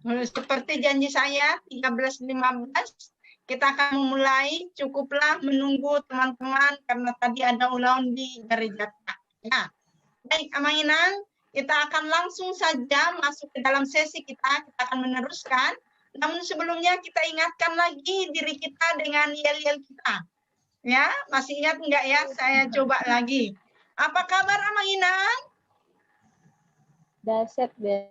Seperti janji saya 13.15 kita akan memulai. Cukuplah menunggu teman-teman karena tadi ada ulangan di gereja. Ya. Baik, Amang Inang, kita akan langsung saja masuk ke dalam sesi kita akan meneruskan. Namun sebelumnya kita ingatkan lagi diri kita dengan yel-yel kita. Ya, masih ingat enggak ya? Saya coba lagi. Apa kabar Amang Inang? Dahsyat deh.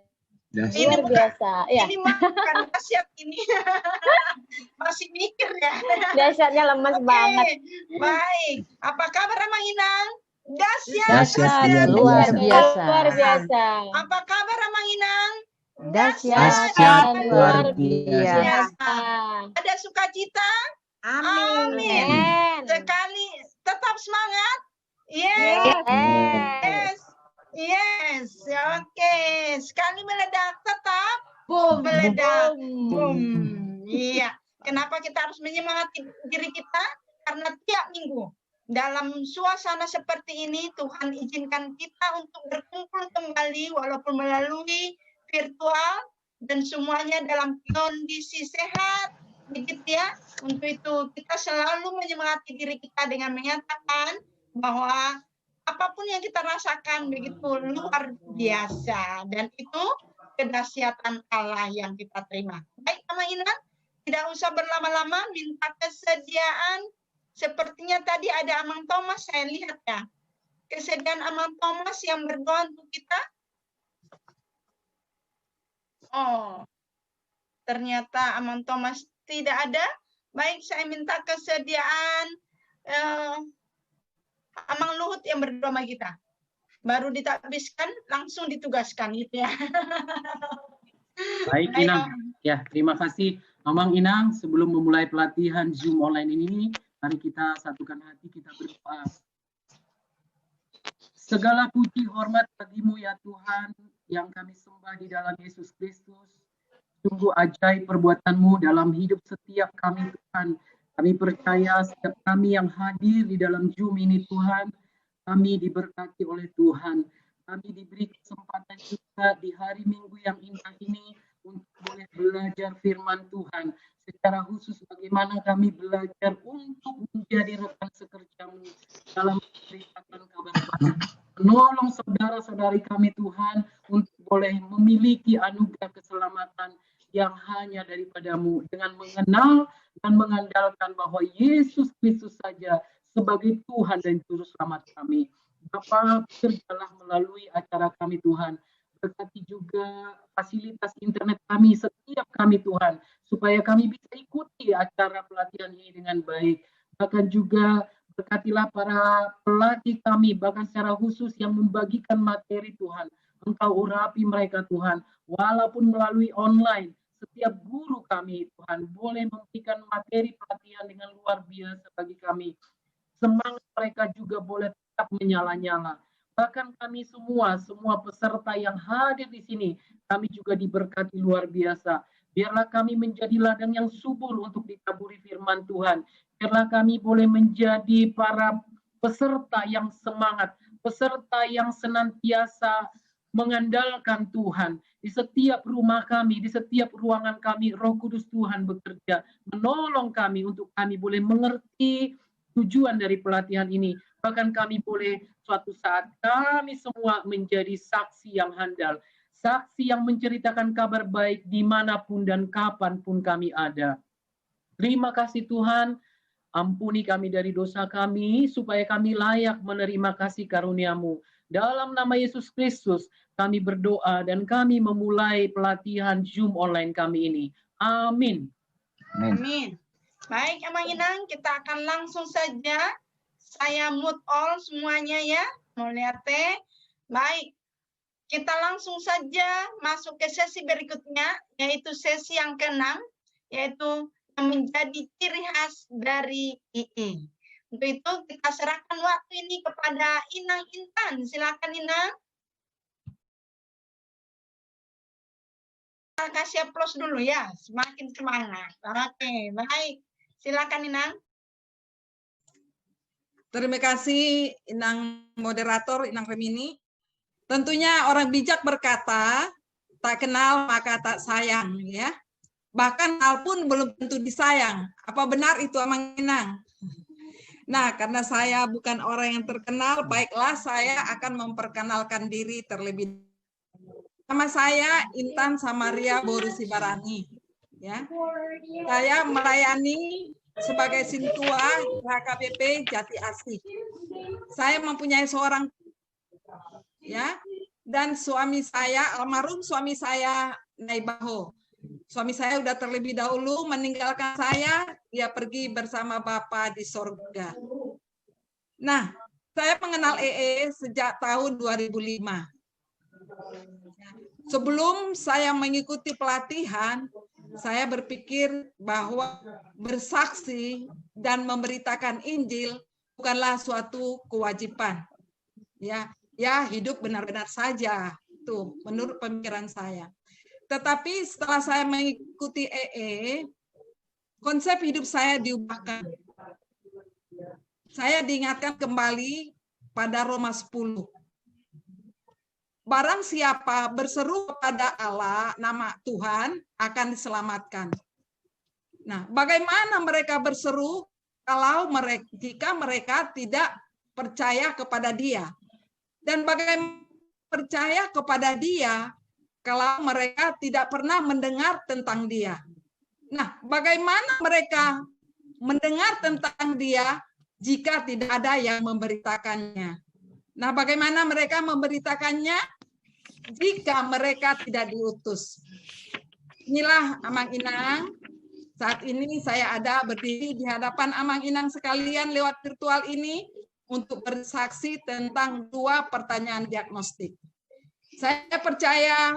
Ini Luar biasa. Ya. Ini bukan dahsyat ini. Masih mikir ya. Dahsyatnya lemes banget. Baik. Apa kabar Amang Inang? Dahsyat luar biasa. Luar biasa. Apa kabar Amang Inang? Dahsyat luar biasa. Ada sukacita? Amin. Sekali tetap semangat. Yes. Yes, oke. Sekali meledak tetap meledak. Boom. Iya. Kenapa kita harus menyemangati diri kita? Karena tiap minggu dalam suasana seperti ini Tuhan izinkan kita untuk berkumpul kembali walaupun melalui virtual dan semuanya dalam kondisi sehat. Begitu ya. Untuk itu kita selalu menyemangati diri kita dengan menyatakan bahwa apapun yang kita rasakan begitu luar biasa dan itu kedahsyatan Allah yang kita terima. Baik, Amang Inang, tidak usah berlama-lama, minta kesediaan. Sepertinya tadi ada Amang Thomas, saya lihat ya. Kesediaan Amang Thomas yang berdoa untuk kita. Oh, ternyata Amang Thomas tidak ada. Baik, saya minta kesediaan Amang Luhut yang berdoa sama kita. Baru ditabiskan, langsung ditugaskan gitu ya. Baik Inang, ya terima kasih Amang Inang. Sebelum memulai pelatihan Zoom online ini, mari kita satukan hati, kita berdoa. Segala puji hormat bagimu ya Tuhan, yang kami sembah di dalam Yesus Kristus. Sungguh ajaib perbuatan-Mu dalam hidup setiap kami Tuhan. Kami percaya setiap kami yang hadir di dalam Zoom ini Tuhan, kami diberkati oleh Tuhan. Kami diberi kesempatan juga di hari Minggu yang indah ini untuk boleh belajar firman Tuhan. Secara khusus bagaimana kami belajar untuk menjadi rekan sekerjamu dalam memberitakan kabar baik. Menolong saudara-saudari kami Tuhan untuk boleh memiliki anugerah keselamatan yang hanya daripadamu dengan mengenal dan mengandalkan bahwa Yesus Kristus saja sebagai Tuhan dan Juru Selamat kami. Bapa, bekerjalah melalui acara kami Tuhan. Berkati juga fasilitas internet kami, setiap kami Tuhan, supaya kami bisa ikuti acara pelatihan ini dengan baik. Bahkan juga berkatilah para pelatih kami, bahkan secara khusus yang membagikan materi Tuhan. Engkau urapi mereka Tuhan, walaupun melalui online. Setiap guru kami Tuhan boleh memberikan materi pelatihan dengan luar biasa bagi kami. Semangat mereka juga boleh tetap menyala-nyala. Bahkan kami semua peserta yang hadir di sini, kami juga diberkati luar biasa. Biarlah kami menjadi ladang yang subur untuk ditaburi firman Tuhan. Biarlah kami boleh menjadi para peserta yang semangat, peserta yang senantiasa mengandalkan Tuhan. Di setiap rumah kami, di setiap ruangan kami, Roh Kudus Tuhan bekerja, menolong kami untuk kami boleh mengerti tujuan dari pelatihan ini. Bahkan kami boleh suatu saat kami semua menjadi saksi yang handal, saksi yang menceritakan kabar baik dimanapun dan kapanpun kami ada. Terima kasih Tuhan, ampuni kami dari dosa kami, supaya kami layak menerima kasih karunia-Mu. Dalam nama Yesus Kristus, kami berdoa dan kami memulai pelatihan Zoom online kami ini. Amin. Amin. Baik, Amang Inang, kita akan langsung saja. Saya mute all semuanya ya. Mau lihat teh. Baik, kita langsung saja masuk ke sesi berikutnya, yaitu sesi yang ke-6, yaitu yang menjadi ciri khas dari II. Untuk itu kita serahkan waktu ini kepada Inang Intan. Silakan Inang. Kita kasih aplaus dulu ya, semakin semangat. Oke, baik. Silakan Inang. Terima kasih Inang moderator, Inang Remini. Tentunya orang bijak berkata, Tak kenal maka tak sayang, ya. Bahkan kenal pun belum tentu disayang. Apa benar itu, Amang Inang? Nah, karena saya bukan orang yang terkenal, baiklah saya akan memperkenalkan diri terlebih dahulu. Nama saya Intan Samaria Borusibarani. Ya. Saya melayani sebagai Sintua HKBP Jati Asih. Saya mempunyai seorang, ya, dan suami saya, almarhum suami saya Naibaho. Suami saya udah terlebih dahulu meninggalkan saya, dia pergi bersama Bapa di sorga. Nah, saya mengenal EE sejak tahun 2005. Sebelum saya mengikuti pelatihan, saya berpikir bahwa bersaksi dan memberitakan Injil bukanlah suatu kewajiban. Ya, hidup benar-benar saja. Tuh, menurut pemikiran saya. Tetapi setelah saya mengikuti EE, konsep hidup saya diubahkan. Saya diingatkan kembali pada Roma 10. Barang siapa berseru kepada Allah, nama Tuhan, akan diselamatkan. Nah, bagaimana mereka berseru jika mereka tidak percaya kepada Dia? Dan bagaimana percaya kepada Dia kalau mereka tidak pernah mendengar tentang Dia? Nah, bagaimana mereka mendengar tentang Dia jika tidak ada yang memberitakannya? Nah, bagaimana mereka memberitakannya jika mereka tidak diutus? Inilah Amang Inang. Saat ini saya ada berdiri di hadapan Amang Inang sekalian lewat virtual ini untuk bersaksi tentang 2 pertanyaan diagnostik. Saya percaya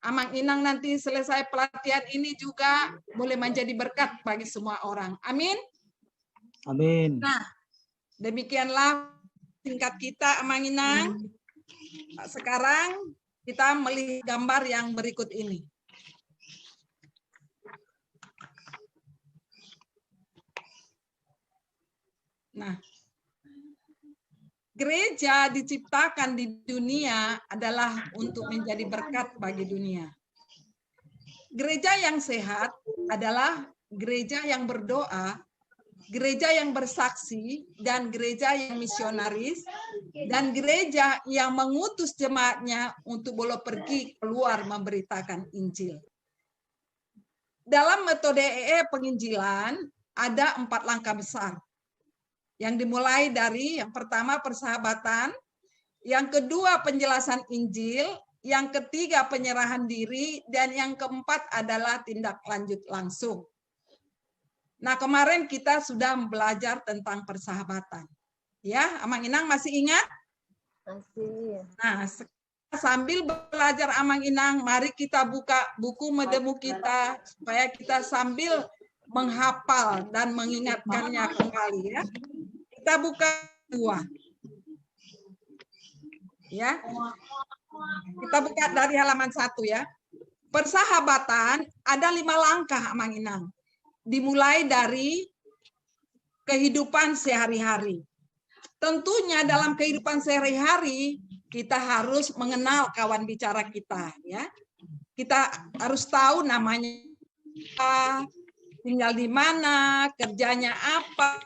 Amang Inang nanti selesai pelatihan ini juga boleh menjadi berkat bagi semua orang. Amin. Amin. Nah, demikianlah singkat kita, Amang Inang. Sekarang kita melihat gambar yang berikut ini. Nah, gereja diciptakan di dunia adalah untuk menjadi berkat bagi dunia. Gereja yang sehat adalah gereja yang berdoa, gereja yang bersaksi, dan gereja yang misionaris, dan gereja yang mengutus jemaatnya untuk boleh pergi keluar memberitakan Injil. Dalam metode EE penginjilan ada 4 langkah besar. Yang dimulai dari yang pertama persahabatan, yang kedua penjelasan Injil, yang ketiga penyerahan diri, dan yang keempat adalah tindak lanjut langsung. Nah, kemarin kita sudah belajar tentang persahabatan. Ya, Amang Inang masih ingat? Masih. Nah, sambil belajar Amang Inang, mari kita buka buku medemu kita supaya kita sambil menghafal dan mengingatkannya kembali, ya. Kita buka 2. Ya. Kita buka dari halaman 1, ya. Persahabatan ada 5 langkah, Amang Inang. Dimulai dari kehidupan sehari-hari. Tentunya dalam kehidupan sehari-hari kita harus mengenal kawan bicara kita, ya. Kita harus tahu namanya apa, tinggal di mana, kerjanya apa,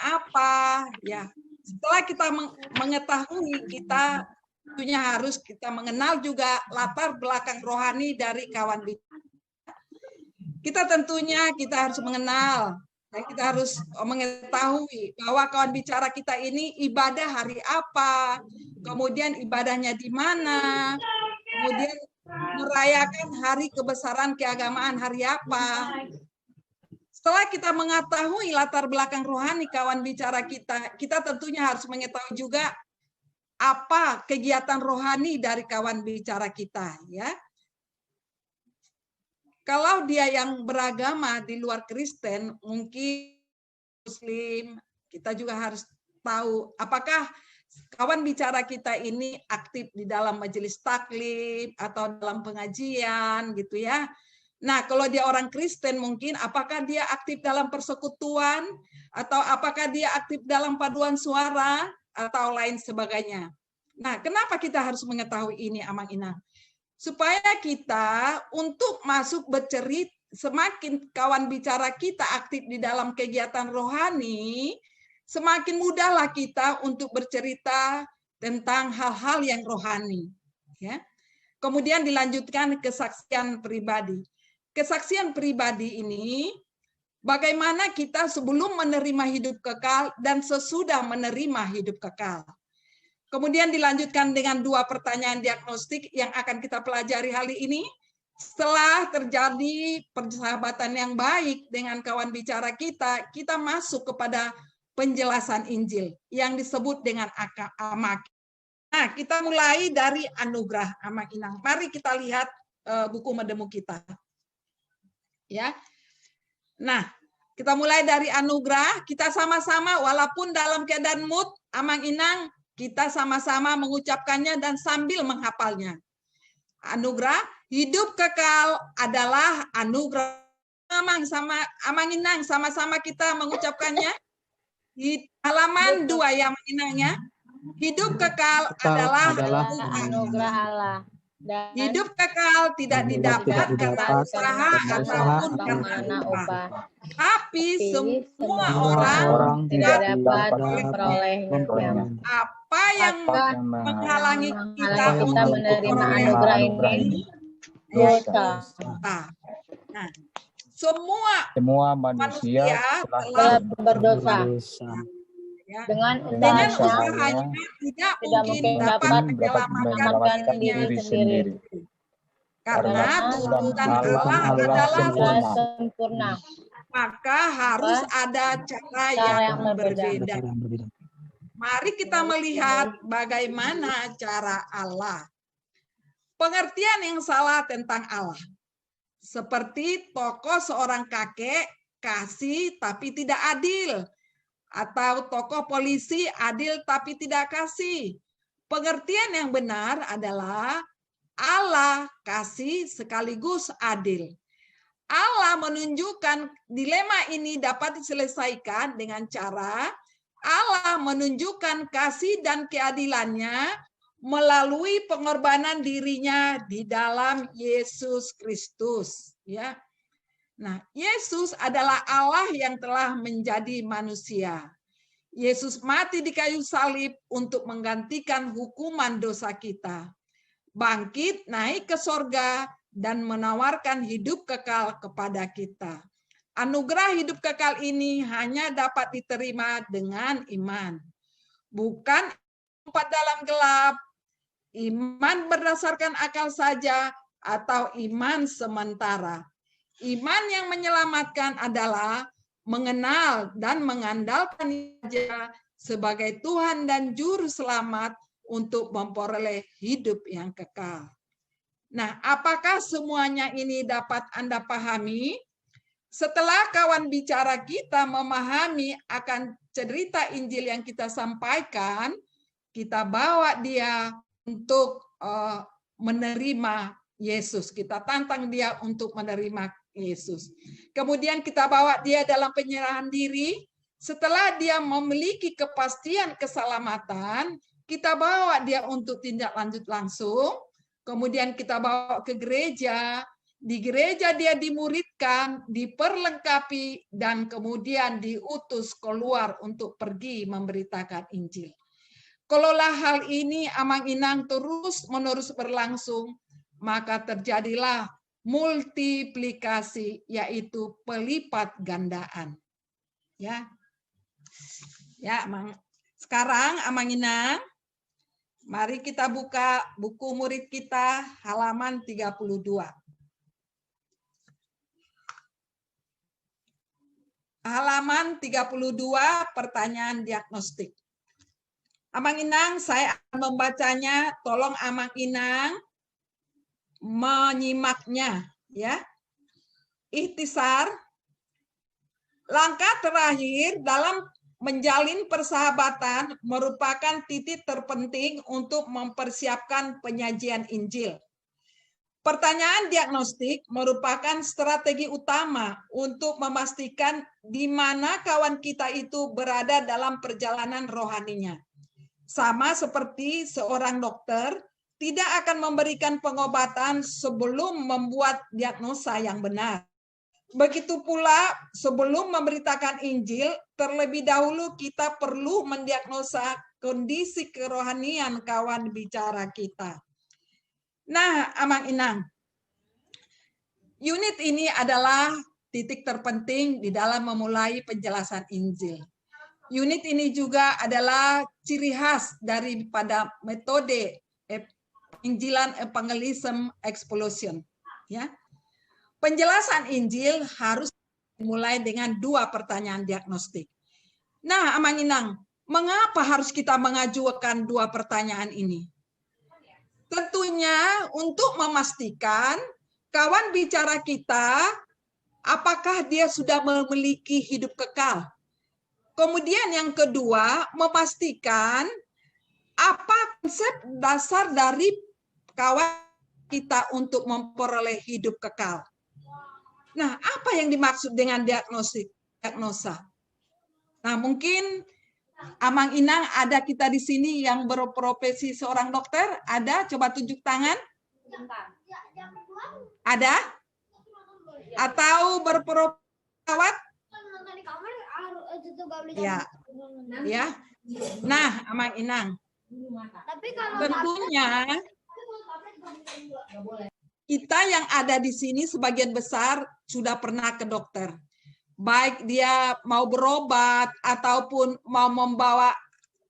apa, ya. Setelah kita mengetahui, kita tentunya harus kita mengenal juga latar belakang rohani dari kawan bicara. Kita tentunya harus mengenal, dan kita harus mengetahui bahwa kawan bicara kita ini ibadah hari apa, kemudian ibadahnya di mana, kemudian merayakan hari kebesaran keagamaan hari apa. Setelah kita mengetahui latar belakang rohani kawan bicara kita, kita tentunya harus mengetahui juga apa kegiatan rohani dari kawan bicara kita, ya. Kalau dia yang beragama di luar Kristen, mungkin Muslim, kita juga harus tahu apakah kawan bicara kita ini aktif di dalam majelis taklim atau dalam pengajian, gitu ya. Nah, kalau dia orang Kristen mungkin apakah dia aktif dalam persekutuan atau apakah dia aktif dalam paduan suara atau lain sebagainya. Nah, kenapa kita harus mengetahui ini, Amang Inang? supaya kita untuk masuk bercerita, semakin kawan bicara kita aktif di dalam kegiatan rohani, semakin mudahlah kita untuk bercerita tentang hal-hal yang rohani. Ya. Kemudian dilanjutkan kesaksian pribadi. Kesaksian pribadi ini bagaimana kita sebelum menerima hidup kekal dan sesudah menerima hidup kekal. Kemudian dilanjutkan dengan 2 pertanyaan diagnostik yang akan kita pelajari hari ini. Setelah terjadi persahabatan yang baik dengan kawan bicara kita, kita masuk kepada penjelasan Injil yang disebut dengan amak. Nah, kita mulai dari anugerah Amak Inang. Mari kita lihat buku medemu kita. Ya. Nah, kita mulai dari anugerah, kita sama-sama walaupun dalam keadaan mood, Amang Inang, kita sama-sama mengucapkannya dan sambil menghafalnya. Anugerah, hidup kekal adalah anugerah. Amang Inang, sama-sama kita mengucapkannya. Di halaman 2 ya, Amang Inangnya. Hidup kekal adalah anugerah Allah. Dan hidup kekal tidak didapat karena usaha ataupun karena upah. Tapi semua orang tidak dapat memperolehnya. Apa yang menghalangi kita untuk menerima anugerah ini? Dosa. Nah, semua manusia telah berdosa. Ya. Dengan usahanya tidak mungkin dapat menyelamatkan diri sendiri. Karena tuntutan Allah adalah sempurna. Maka harus ada cara yang berbeda. Mari kita melihat bagaimana cara Allah. Pengertian yang salah tentang Allah. Seperti tokoh seorang kakek kasih tapi tidak adil. Atau tokoh polisi adil tapi tidak kasih. Pengertian yang benar adalah Allah kasih sekaligus adil. Allah menunjukkan dilema ini dapat diselesaikan dengan cara Allah menunjukkan kasih dan keadilannya melalui pengorbanan dirinya di dalam Yesus Kristus. Ya. Nah, Yesus adalah Allah yang telah menjadi manusia. Yesus mati di kayu salib untuk menggantikan hukuman dosa kita. Bangkit, naik ke sorga, dan menawarkan hidup kekal kepada kita. Anugerah hidup kekal ini hanya dapat diterima dengan iman. Bukan tempat dalam gelap, iman berdasarkan akal saja, atau iman sementara. Iman yang menyelamatkan adalah mengenal dan mengandalkan Dia sebagai Tuhan dan Juru Selamat untuk memperoleh hidup yang kekal. Nah, apakah semuanya ini dapat Anda pahami? Setelah kawan bicara kita memahami akan cerita Injil yang kita sampaikan, kita bawa dia untuk menerima Yesus. Kita tantang dia untuk menerima Yesus. Kemudian kita bawa dia dalam penyerahan diri. Setelah dia memiliki kepastian keselamatan, kita bawa dia untuk tindak lanjut langsung. Kemudian kita bawa ke gereja. Di gereja dia dimuridkan, diperlengkapi, dan kemudian diutus keluar untuk pergi memberitakan Injil. Kalaulah hal ini Amang Inang terus-menerus berlangsung, maka terjadilah multiplikasi, yaitu pelipat gandaan. Ya, sekarang Amang Inang, mari kita buka buku murid kita halaman 32. Halaman 32, pertanyaan diagnostik. Amang Inang, saya akan membacanya. Tolong Amang Inang menyimaknya, ya. Ikhtisar, langkah terakhir dalam menjalin persahabatan merupakan titik terpenting untuk mempersiapkan penyajian Injil. Pertanyaan diagnostik merupakan strategi utama untuk memastikan di mana kawan kita itu berada dalam perjalanan rohaninya. Sama seperti seorang dokter, tidak akan memberikan pengobatan sebelum membuat diagnosa yang benar. Begitu pula sebelum memberitakan Injil, terlebih dahulu kita perlu mendiagnosa kondisi kerohanian kawan bicara kita. Nah, Amang Inang, unit ini adalah titik terpenting di dalam memulai penjelasan Injil. Unit ini juga adalah ciri khas daripada metode Injilan Evangelism Explosion. Ya. Penjelasan Injil harus dimulai dengan 2 pertanyaan diagnostik. Nah, Amang Inang, mengapa harus kita mengajukan 2 pertanyaan ini? Tentunya untuk memastikan kawan bicara kita apakah dia sudah memiliki hidup kekal. Kemudian yang kedua, memastikan apa konsep dasar dari kawan kita untuk memperoleh hidup kekal. Nah, apa yang dimaksud dengan diagnosa? Nah, mungkin Amang Inang ada kita di sini yang berprofesi seorang dokter? Ada? Coba tunjuk tangan. Ada? Atau berperawat? Ya. Ya. Nah, Amang Inang. Tentunya kita yang ada di sini sebagian besar sudah pernah ke dokter. Baik dia mau berobat ataupun mau membawa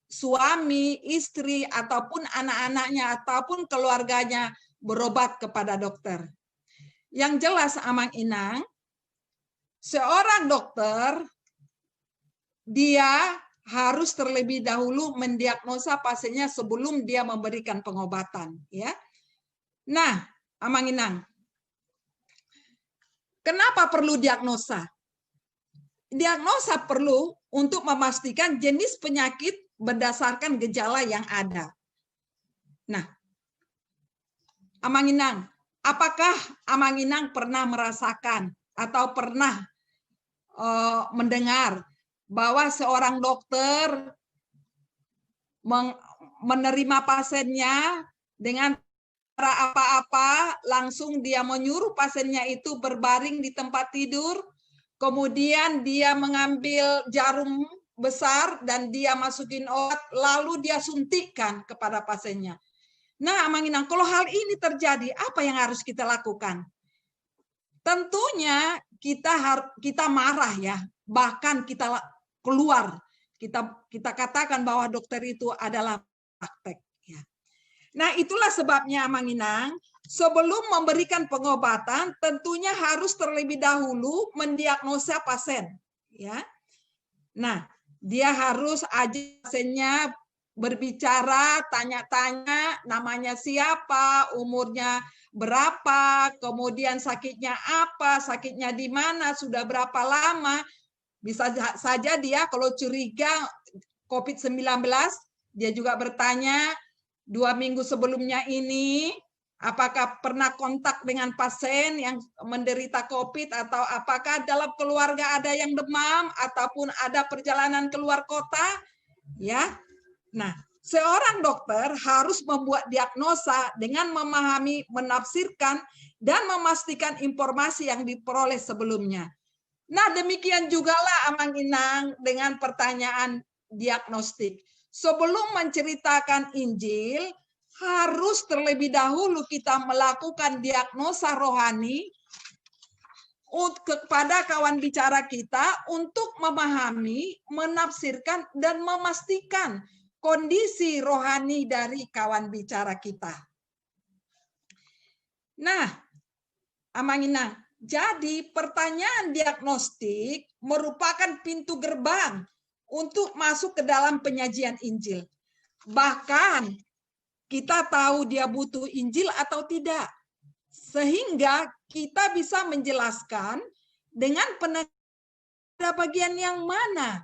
suami, istri, ataupun anak-anaknya, ataupun keluarganya berobat kepada dokter. Yang jelas, Amang Inang, seorang dokter, dia harus terlebih dahulu mendiagnosa pasiennya sebelum dia memberikan pengobatan. Ya. Nah, Amang Inang, kenapa perlu diagnosa? Diagnosa perlu untuk memastikan jenis penyakit berdasarkan gejala yang ada. Nah, Amang Inang, apakah Amang Inang pernah merasakan atau pernah mendengar bahwa seorang dokter menerima pasiennya dengan cara apa-apa, langsung dia menyuruh pasiennya itu berbaring di tempat tidur, kemudian dia mengambil jarum besar dan dia masukin obat, lalu dia suntikkan kepada pasiennya. Nah, Amang Inang, kalau hal ini terjadi, apa yang harus kita lakukan? Tentunya kita marah ya, bahkan kita keluar, kita katakan bahwa dokter itu adalah praktek. Ya. Nah, itulah sebabnya Amang Inang, sebelum memberikan pengobatan, tentunya harus terlebih dahulu mendiagnosa pasien. Ya. Nah, dia harus ajak pasiennya berbicara, tanya-tanya, namanya siapa, umurnya berapa, kemudian sakitnya apa, sakitnya di mana, sudah berapa lama. Bisa saja dia kalau curiga COVID-19, dia juga bertanya 2 minggu sebelumnya ini, apakah pernah kontak dengan pasien yang menderita COVID, atau apakah dalam keluarga ada yang demam, ataupun ada perjalanan keluar kota. Ya, nah, seorang dokter harus membuat diagnosa dengan memahami, menafsirkan, dan memastikan informasi yang diperoleh sebelumnya. Nah, demikian jugalah Amang Inang dengan pertanyaan diagnostik. Sebelum menceritakan Injil, harus terlebih dahulu kita melakukan diagnosa rohani kepada kawan bicara kita untuk memahami, menafsirkan, dan memastikan kondisi rohani dari kawan bicara kita. Nah, Amang Inang, jadi pertanyaan diagnostik merupakan pintu gerbang untuk masuk ke dalam penyajian Injil. Bahkan kita tahu dia butuh Injil atau tidak. Sehingga kita bisa menjelaskan dengan pada bagian yang mana.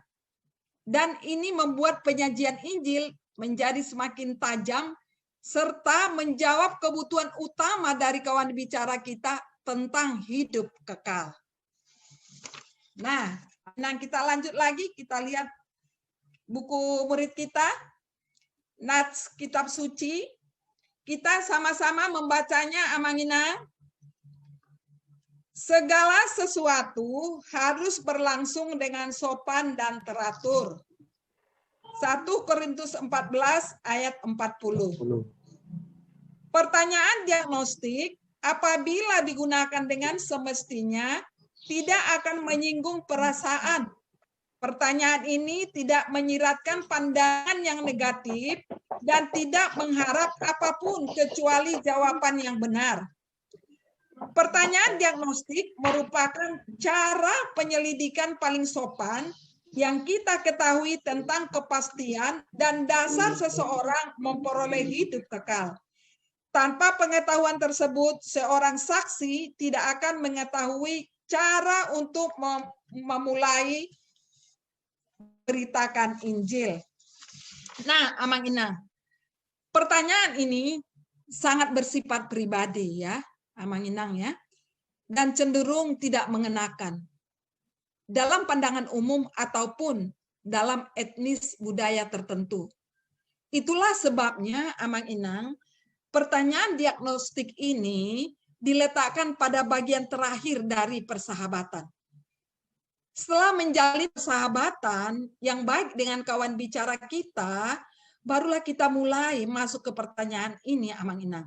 Dan ini membuat penyajian Injil menjadi semakin tajam serta menjawab kebutuhan utama dari kawan bicara kita tentang hidup kekal. Nah, kita lanjut lagi, kita lihat buku murid kita, Nats Kitab Suci. Kita sama-sama membacanya, Amanginang. Segala sesuatu harus berlangsung dengan sopan dan teratur. 1 Korintus 14 ayat 40. Pertanyaan diagnostik apabila digunakan dengan semestinya tidak akan menyinggung perasaan. Pertanyaan ini tidak menyiratkan pandangan yang negatif dan tidak mengharap apapun kecuali jawaban yang benar. Pertanyaan diagnostik merupakan cara penyelidikan paling sopan yang kita ketahui tentang kepastian dan dasar seseorang memperoleh hidup kekal. Tanpa pengetahuan tersebut, seorang saksi tidak akan mengetahui cara untuk memulai beritakan Injil. Nah, Amang Inang, pertanyaan ini sangat bersifat pribadi ya, Amang Inang ya, dan cenderung tidak mengenakan dalam pandangan umum ataupun dalam etnis budaya tertentu. Itulah sebabnya, Amang Inang, pertanyaan diagnostik ini diletakkan pada bagian terakhir dari persahabatan. Setelah menjalin persahabatan yang baik dengan kawan bicara kita, barulah kita mulai masuk ke pertanyaan ini, Amang Inang.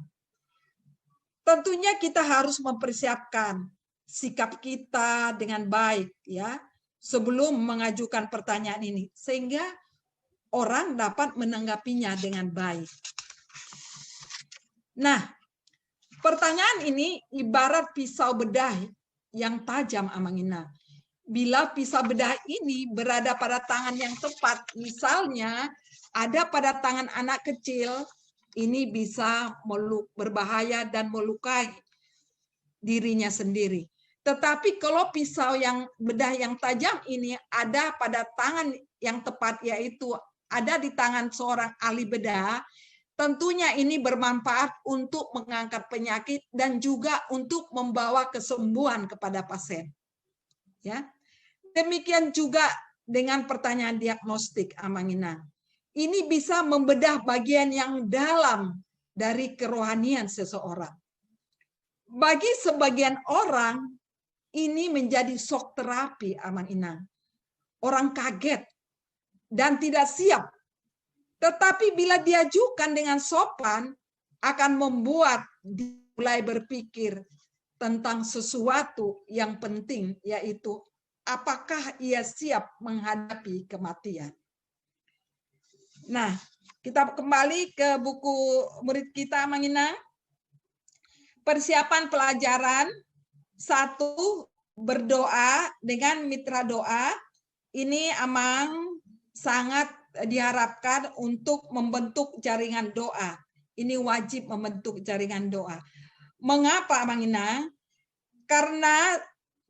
Tentunya kita harus mempersiapkan sikap kita dengan baik ya sebelum mengajukan pertanyaan ini sehingga orang dapat menanggapinya dengan baik. Nah, pertanyaan ini ibarat pisau bedah yang tajam, Amang Inang. Bila pisau bedah ini berada pada tangan yang tepat, misalnya ada pada tangan anak kecil, ini bisa berbahaya dan melukai dirinya sendiri. Tetapi kalau pisau yang bedah yang tajam ini ada pada tangan yang tepat, yaitu ada di tangan seorang ahli bedah, tentunya ini bermanfaat untuk mengangkat penyakit dan juga untuk membawa kesembuhan kepada pasien. Ya. Demikian juga dengan pertanyaan diagnostik, Amang Inang. Ini bisa membedah bagian yang dalam dari kerohanian seseorang. Bagi sebagian orang, ini menjadi shock terapi, Amang Inang. Orang kaget dan tidak siap. Tetapi bila diajukan dengan sopan, akan membuat dia mulai berpikir tentang sesuatu yang penting, yaitu apakah ia siap menghadapi kematian. Nah, kita kembali ke buku murid kita, Amang Inang. Persiapan pelajaran 1, berdoa dengan mitra doa. Ini Amang sangat diharapkan untuk membentuk jaringan doa. Ini wajib membentuk jaringan doa. Mengapa, Amang Inang? Karena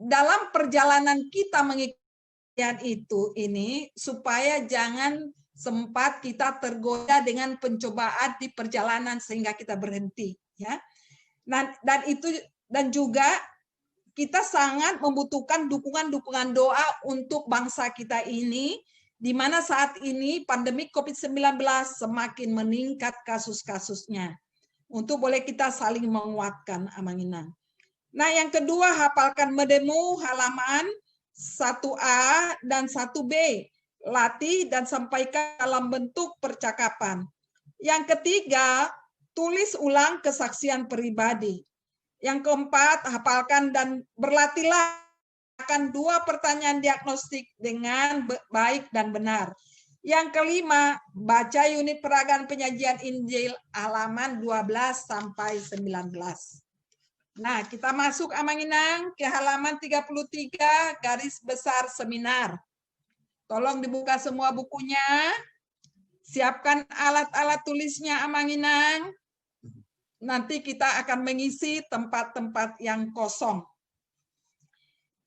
dalam perjalanan kita mengikuti ini supaya jangan sempat kita tergoda dengan pencobaan di perjalanan sehingga kita berhenti, ya. Dan juga kita sangat membutuhkan dukungan doa untuk bangsa kita ini, di mana saat ini pandemi COVID-19 semakin meningkat kasus-kasusnya. Untuk boleh kita saling menguatkan, Amang Inang. Nah, yang kedua, hafalkan medemu halaman 1A dan 1B. Latih dan sampaikan dalam bentuk percakapan. Yang ketiga, tulis ulang kesaksian pribadi. Yang keempat, hafalkan dan berlatihlah akan 2 pertanyaan diagnostik dengan baik dan benar. Yang kelima, baca unit peragaan penyajian Injil halaman 12 sampai 19. Nah, kita masuk, Amang Inang, ke halaman 33 garis besar seminar. Tolong dibuka semua bukunya. Siapkan alat-alat tulisnya, Amang Inang. Nanti kita akan mengisi tempat-tempat yang kosong.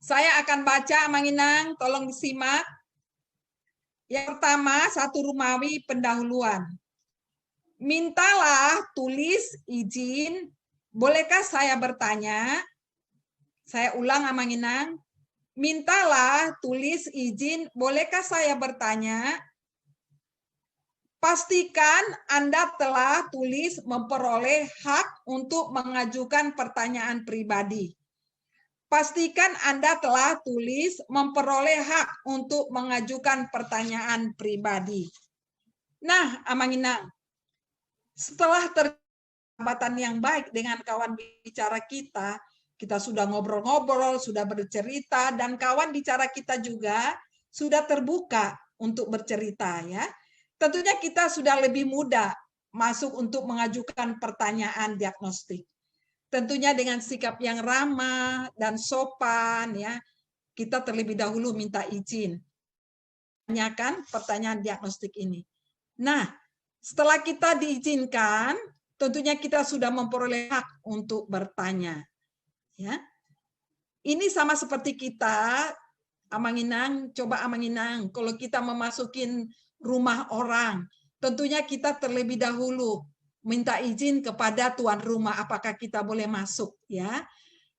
Saya akan baca, Amang Inang, tolong disimak. Yang pertama, 1 Romawi pendahuluan. Mintalah, tulis, izin. Bolehkah saya bertanya? Saya ulang, Amang Inang. Mintalah, tulis, izin. Bolehkah saya bertanya? Pastikan Anda telah tulis memperoleh hak untuk mengajukan pertanyaan pribadi. Pastikan Anda telah tulis memperoleh hak untuk mengajukan pertanyaan pribadi. Nah, Amanginang, setelah persahabatan yang baik dengan kawan bicara kita sudah ngobrol-ngobrol, sudah bercerita, dan kawan bicara kita juga sudah terbuka untuk bercerita, ya. Tentunya kita sudah lebih mudah masuk untuk mengajukan pertanyaan diagnostik. Tentunya dengan sikap yang ramah dan sopan, ya. Kita terlebih dahulu minta izin tanyakan pertanyaan diagnostik ini. Nah, setelah kita diizinkan, tentunya kita sudah memperoleh hak untuk bertanya. Ya, ini sama seperti kita, Amanginang, coba Amanginang, kalau kita memasukin rumah orang, tentunya kita terlebih dahulu minta izin kepada tuan rumah apakah kita boleh masuk, ya.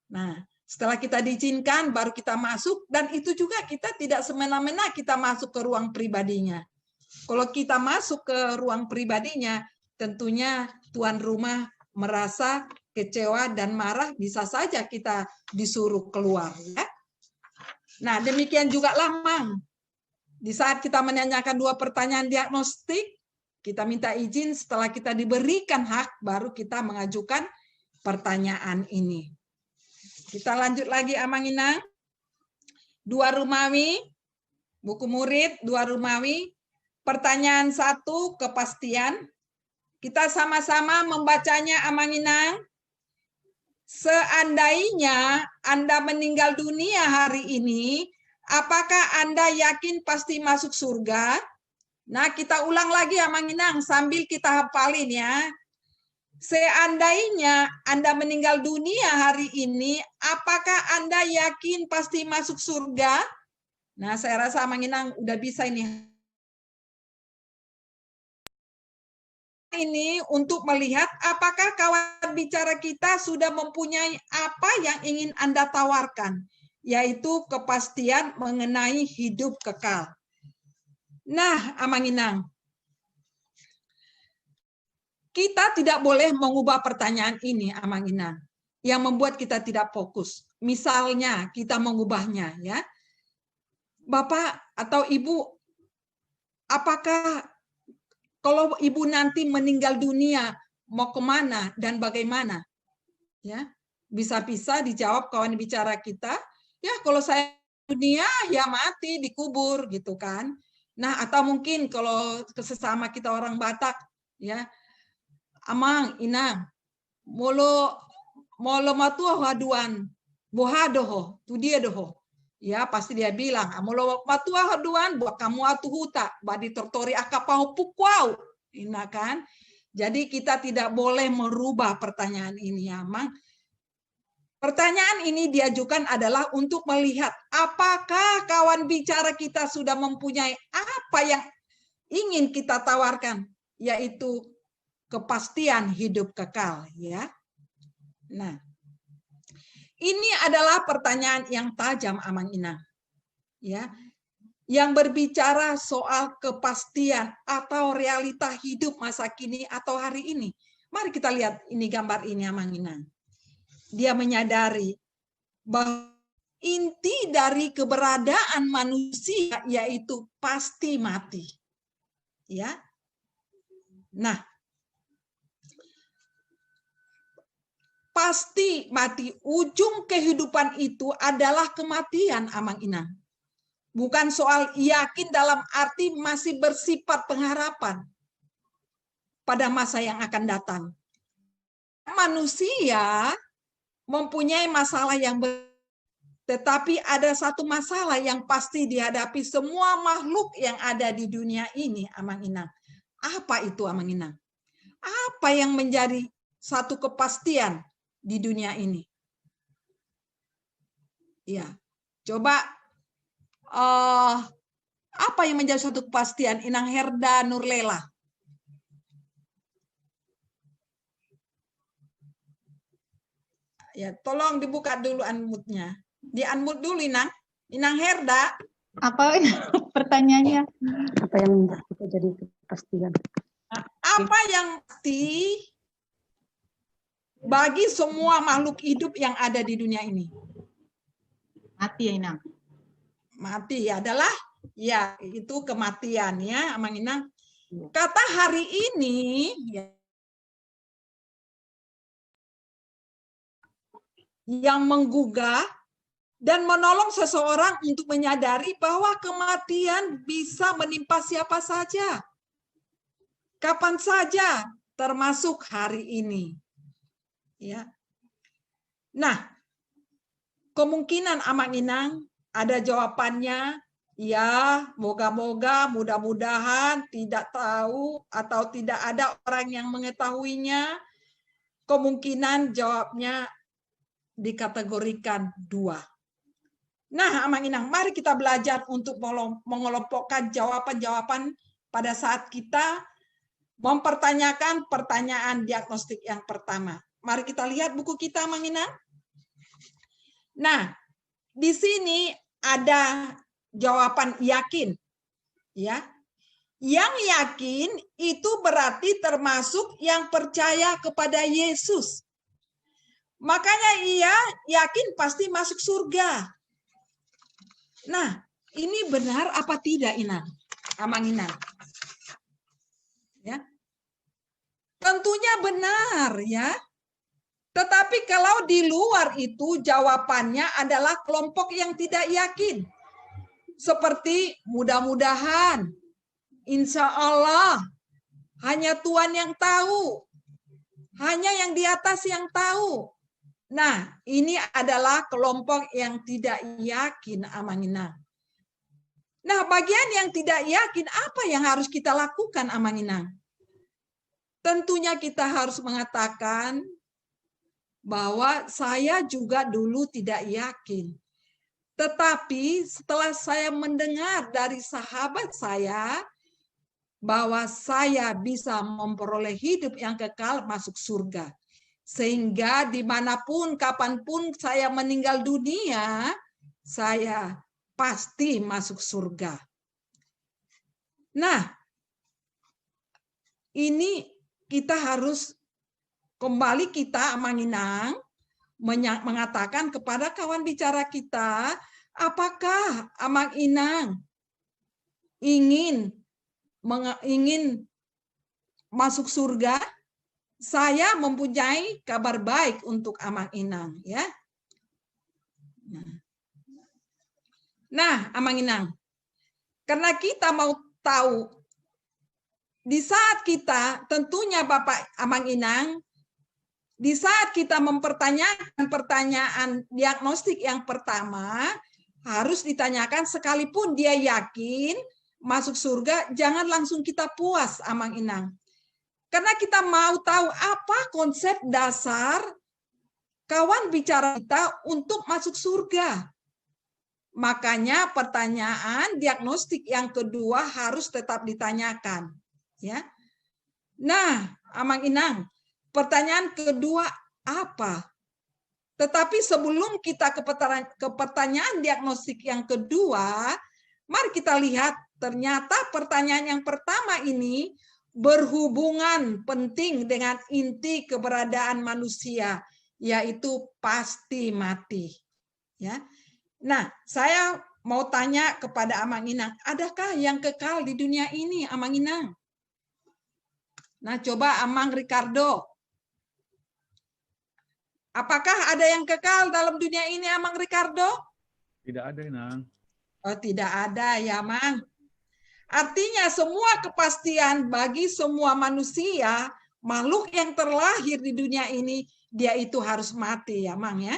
Nah, setelah kita diizinkan baru kita masuk, dan itu juga kita tidak semena-mena kita masuk ke ruang pribadinya. Kalau kita masuk ke ruang pribadinya, tentunya tuan rumah merasa kecewa dan marah, bisa saja kita disuruh keluar, ya. Nah, demikian juga Mang. Di saat kita menanyakan 2 pertanyaan diagnostik, kita minta izin, setelah kita diberikan hak, baru kita mengajukan pertanyaan ini. Kita lanjut lagi, Amanginang. 2 Romawi, buku murid 2 Romawi, pertanyaan 1, kepastian. Kita sama-sama membacanya, Amanginang. Seandainya Anda meninggal dunia hari ini, apakah Anda yakin pasti masuk surga? Nah, kita ulang lagi, Amanginang, sambil kita hafalin, ya. Seandainya Anda meninggal dunia hari ini, apakah Anda yakin pasti masuk surga? Nah, saya rasa Amanginang udah bisa ini. Ini untuk melihat apakah kawan bicara kita sudah mempunyai apa yang ingin Anda tawarkan, yaitu kepastian mengenai hidup kekal. Nah, Amanginang, kita tidak boleh mengubah pertanyaan ini, Amanginang, yang membuat kita tidak fokus. Misalnya kita mengubahnya, ya. Bapak atau Ibu, apakah kalau Ibu nanti meninggal dunia mau kemana dan bagaimana? Ya, bisa-bisa dijawab kawan bicara kita, ya kalau saya dunia ya mati dikubur gitu kan. Nah, atau mungkin kalau sesama kita orang Batak, ya, Amang, Inang, molo matua haduan, bohadoho, tu dia doho. Ya, pasti dia bilang, molo matua haduan, buat kamu atu huta, badi tortori akapau pukwau. Ina kan? Jadi kita tidak boleh merubah pertanyaan ini, ya, Mang. Pertanyaan ini diajukan adalah untuk melihat apakah kawan bicara kita sudah mempunyai apa yang ingin kita tawarkan, yaitu kepastian hidup kekal, ya. Nah, ini adalah pertanyaan yang tajam, Amang Inang, ya, yang berbicara soal kepastian atau realita hidup masa kini atau hari ini. Mari kita lihat ini gambar ini, Amang Inang. Dia menyadari bahwa inti dari keberadaan manusia yaitu pasti mati. Ya. Nah, pasti mati. Ujung kehidupan itu adalah kematian, Amang Inang. Bukan soal yakin dalam arti masih bersifat pengharapan pada masa yang akan datang. Manusia mempunyai masalah yang tetapi ada satu masalah yang pasti dihadapi semua makhluk yang ada di dunia ini, Amang Inang. Apa itu, Amang Inang? Apa yang menjadi satu kepastian di dunia ini? Ya, coba apa yang menjadi satu kepastian, Inang Herda Nurlela? Ya, tolong dibuka dulu unmute-nya. Di-unmute dulu, Inang. Inang Herda. Apa pertanyaannya? Apa yang membuat kita jadi Pastikan. Nah, apa yang pasti bagi semua makhluk hidup yang ada di dunia ini? Mati ya Inang. Mati adalah ya itu kematian ya, Amang Inang. Kata hari ini ya, yang menggugah dan menolong seseorang untuk menyadari bahwa kematian bisa menimpa siapa saja, kapan saja, termasuk hari ini. Ya. Nah, kemungkinan Amang Inang ada jawabannya. Ya, moga-moga, mudah-mudahan tidak tahu atau tidak ada orang yang mengetahuinya. Kemungkinan jawabnya dikategorikan 2. Nah, Amang Inang, mari kita belajar untuk mengelompokkan jawaban-jawaban pada saat kita mempertanyakan pertanyaan diagnostik yang pertama. Mari kita lihat buku kita, Amang Inang. Nah, di sini ada jawaban yakin. Ya. Yang yakin itu berarti termasuk yang percaya kepada Yesus. Makanya ia yakin pasti masuk surga. Nah, ini benar apa tidak, Inang? Amang Inang? Ya. Tentunya benar, ya. Tetapi kalau di luar itu jawabannya adalah kelompok yang tidak yakin. Seperti mudah-mudahan, insya Allah, hanya Tuhan yang tahu. Hanya yang di atas yang tahu. Nah, ini adalah kelompok yang tidak yakin, Amang Inang. Nah, bagian yang tidak yakin, apa yang harus kita lakukan, Amang Inang? Tentunya kita harus mengatakan bahwa saya juga dulu tidak yakin. Tetapi setelah saya mendengar dari sahabat saya bahwa saya bisa memperoleh hidup yang kekal masuk surga. Sehingga dimanapun, kapanpun saya meninggal dunia, saya pasti masuk surga. Nah, ini kita harus kembali kita, Amang Inang, mengatakan kepada kawan bicara kita, apakah Amang Inang ingin masuk surga? Saya mempunyai kabar baik untuk Amang Inang, ya. Nah, Amang Inang, karena kita mau tahu di saat kita, tentunya Bapak Amang Inang, di saat kita mempertanyakan pertanyaan diagnostik yang pertama, harus ditanyakan sekalipun dia yakin masuk surga, jangan langsung kita puas, Amang Inang. Karena kita mau tahu apa konsep dasar kawan bicara kita untuk masuk surga. Makanya pertanyaan diagnostik yang kedua harus tetap ditanyakan. Ya. Nah, Amang Inang, pertanyaan kedua apa? Tetapi sebelum kita ke pertanyaan diagnostik yang kedua, mari kita lihat ternyata pertanyaan yang pertama ini berhubungan penting dengan inti keberadaan manusia, yaitu pasti mati. Ya. Nah, saya mau tanya kepada Amang Inang, adakah yang kekal di dunia ini, Amang Inang? Nah, coba Amang Ricardo. Apakah ada yang kekal dalam dunia ini, Amang Ricardo? Tidak ada, Inang. Oh, tidak ada ya, Mang. Artinya semua kepastian bagi semua manusia, makhluk yang terlahir di dunia ini, dia itu harus mati ya, Mang ya.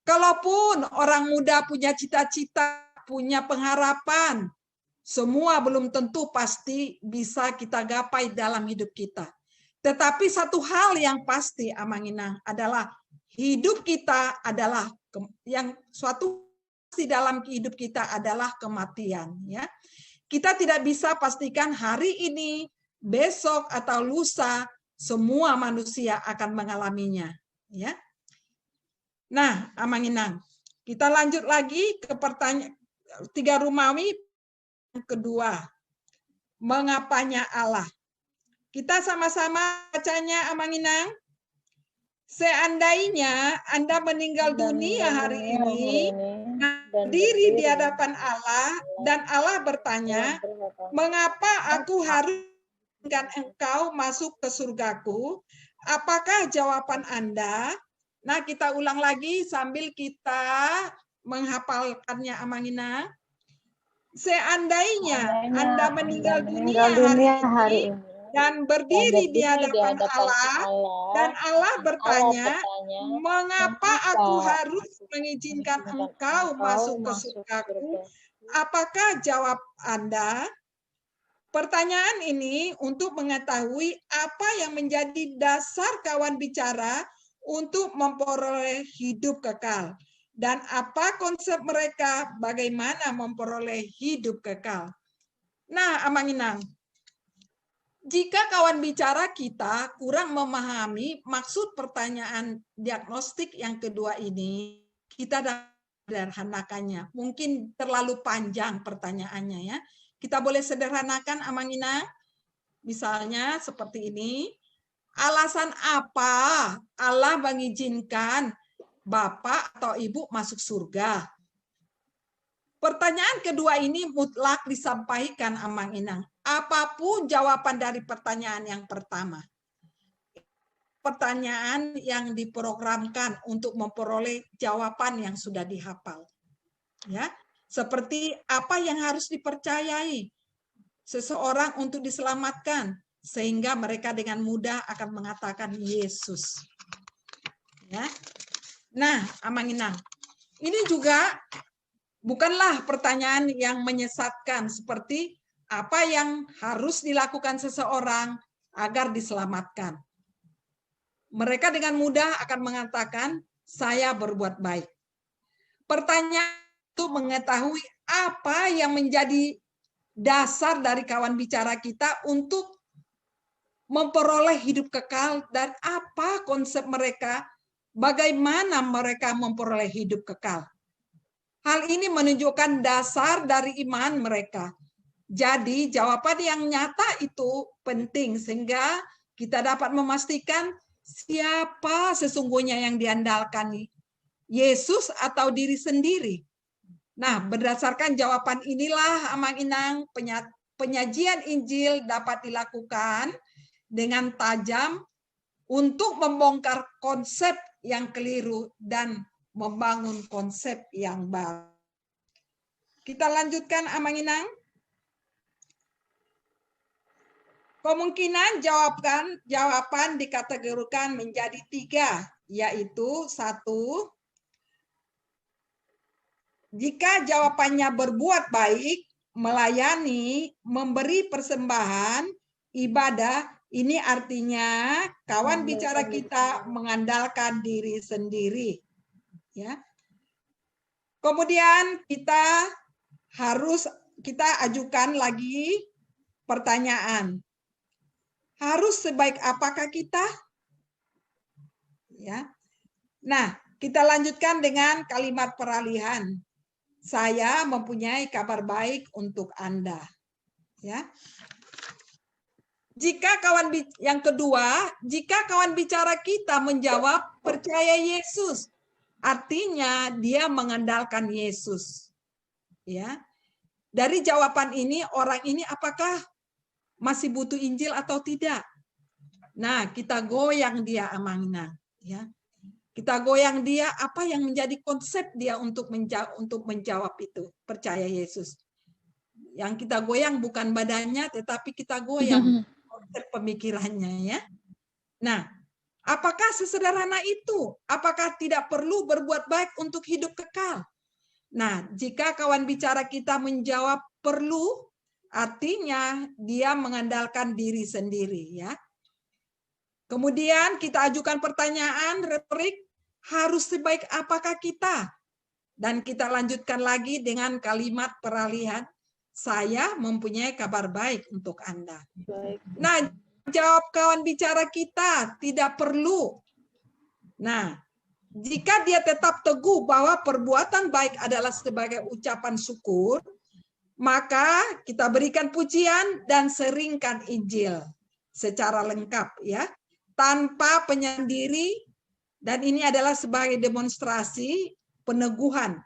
Kalaupun orang muda punya cita-cita, punya pengharapan, semua belum tentu pasti bisa kita gapai dalam hidup kita. Tetapi satu hal yang pasti, Amang Inang, adalah hidup kita adalah yang suatu di dalam hidup kita adalah kematian. Ya, kita tidak bisa pastikan hari ini, besok atau lusa semua manusia akan mengalaminya. Ya. Nah, Amang Inang, kita lanjut lagi ke pertanyaan 3 Romawi yang kedua. mengapanya Allah. Kita sama-sama bacanya, Amang Inang. Seandainya Anda meninggal dunia hari ini, berdiri di hadapan Allah, dan Allah bertanya, mengapa aku harus mengizinkan engkau masuk ke surgaku? Apakah jawaban Anda? Nah, kita ulang lagi sambil kita menghafalkannya, Amang Inang. Seandainya Anda meninggal dunia hari ini, dan berdiri di hadapan Allah, dan Allah bertanya, mengapa aku harus mengizinkan engkau masuk ke surgaku? Apakah jawab Anda? Pertanyaan ini untuk mengetahui apa yang menjadi dasar kawan bicara untuk memperoleh hidup kekal. Dan apa konsep mereka bagaimana memperoleh hidup kekal. Nah, Amang Inang, jika kawan bicara kita kurang memahami maksud pertanyaan diagnostik yang kedua ini, kita dapat sederhanakannya. Mungkin terlalu panjang pertanyaannya ya. Kita boleh sederhanakan, Amang Inang. Misalnya seperti ini. Alasan apa Allah mengizinkan Bapak atau Ibu masuk surga? Pertanyaan kedua ini mutlak disampaikan, Amang Inang. Apapun jawaban dari pertanyaan yang pertama. Pertanyaan yang diprogramkan untuk memperoleh jawaban yang sudah dihafal. Ya, seperti apa yang harus dipercayai seseorang untuk diselamatkan, sehingga mereka dengan mudah akan mengatakan Yesus. Ya. Nah, Amang Inang, ini juga bukanlah pertanyaan yang menyesatkan seperti apa yang harus dilakukan seseorang agar diselamatkan. Mereka dengan mudah akan mengatakan, saya berbuat baik. Pertanyaan itu mengetahui apa yang menjadi dasar dari kawan bicara kita untuk memperoleh hidup kekal dan apa konsep mereka, bagaimana mereka memperoleh hidup kekal. Hal ini menunjukkan dasar dari iman mereka. Jadi jawaban yang nyata itu penting sehingga kita dapat memastikan siapa sesungguhnya yang diandalkan, Yesus atau diri sendiri. Nah, berdasarkan jawaban inilah, Amang Inang, penyajian Injil dapat dilakukan dengan tajam untuk membongkar konsep yang keliru dan membangun konsep yang baru. Kita lanjutkan, Amang Inang. Kemungkinan jawaban dikategorikan menjadi 3, yaitu 1, jika jawabannya berbuat baik, melayani, memberi persembahan, ibadah, ini artinya kawan bicara kita mengandalkan diri sendiri. Ya. Kemudian kita ajukan lagi pertanyaan. Harus sebaik apakah kita? Ya. Nah, kita lanjutkan dengan kalimat peralihan. Saya mempunyai kabar baik untuk Anda. Ya. Yang kedua, jika kawan bicara kita menjawab percaya Yesus, artinya dia mengandalkan Yesus. Ya. Dari jawaban ini, orang ini apakah masih butuh Injil atau tidak? Nah, kita goyang dia, Amang Inang. Ya. Kita goyang dia, apa yang menjadi konsep dia untuk menjawab itu, percaya Yesus. Yang kita goyang bukan badannya, tetapi kita goyang konsep pemikirannya. Ya. Nah, apakah sesederhana itu? Apakah tidak perlu berbuat baik untuk hidup kekal? Nah, jika kawan bicara kita menjawab perlu, artinya dia mengandalkan diri sendiri. Ya. Kemudian kita ajukan pertanyaan retorik, harus sebaik apakah kita? Dan kita lanjutkan lagi dengan kalimat peralihan, saya mempunyai kabar baik untuk Anda. Baik. Nah, jawab kawan bicara kita, tidak perlu. Nah, jika dia tetap teguh bahwa perbuatan baik adalah sebagai ucapan syukur, maka kita berikan pujian dan seringkan Injil secara lengkap ya, tanpa penyendiri, dan ini adalah sebagai demonstrasi peneguhan.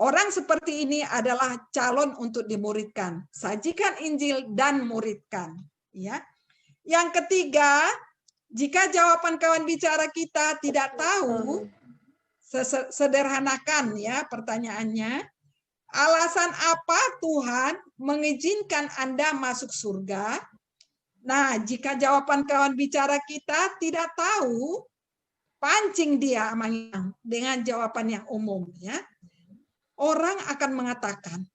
Orang seperti ini adalah calon untuk dimuridkan. Sajikan Injil dan muridkan. Ya. Yang ketiga, jika jawaban kawan bicara kita tidak tahu, sederhanakan ya pertanyaannya. Alasan apa Tuhan mengizinkan Anda masuk surga? Nah, jika jawaban kawan bicara kita tidak tahu, pancing dia dengan jawaban yang umum ya. Orang akan mengatakan,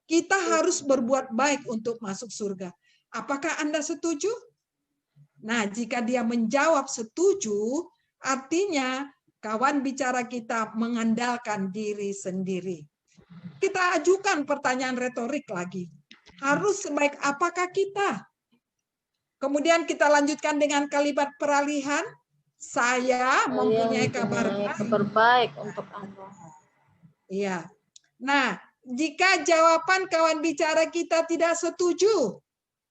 kita harus berbuat baik untuk masuk surga. Apakah Anda setuju? Nah, jika dia menjawab setuju, artinya kawan bicara kita mengandalkan diri sendiri. Kita ajukan pertanyaan retorik lagi. Harus sebaik apakah kita? Kemudian kita lanjutkan dengan kalimat peralihan. Saya mempunyai kabar baik untuk Anda. Iya. Nah, jika jawaban kawan bicara kita tidak setuju,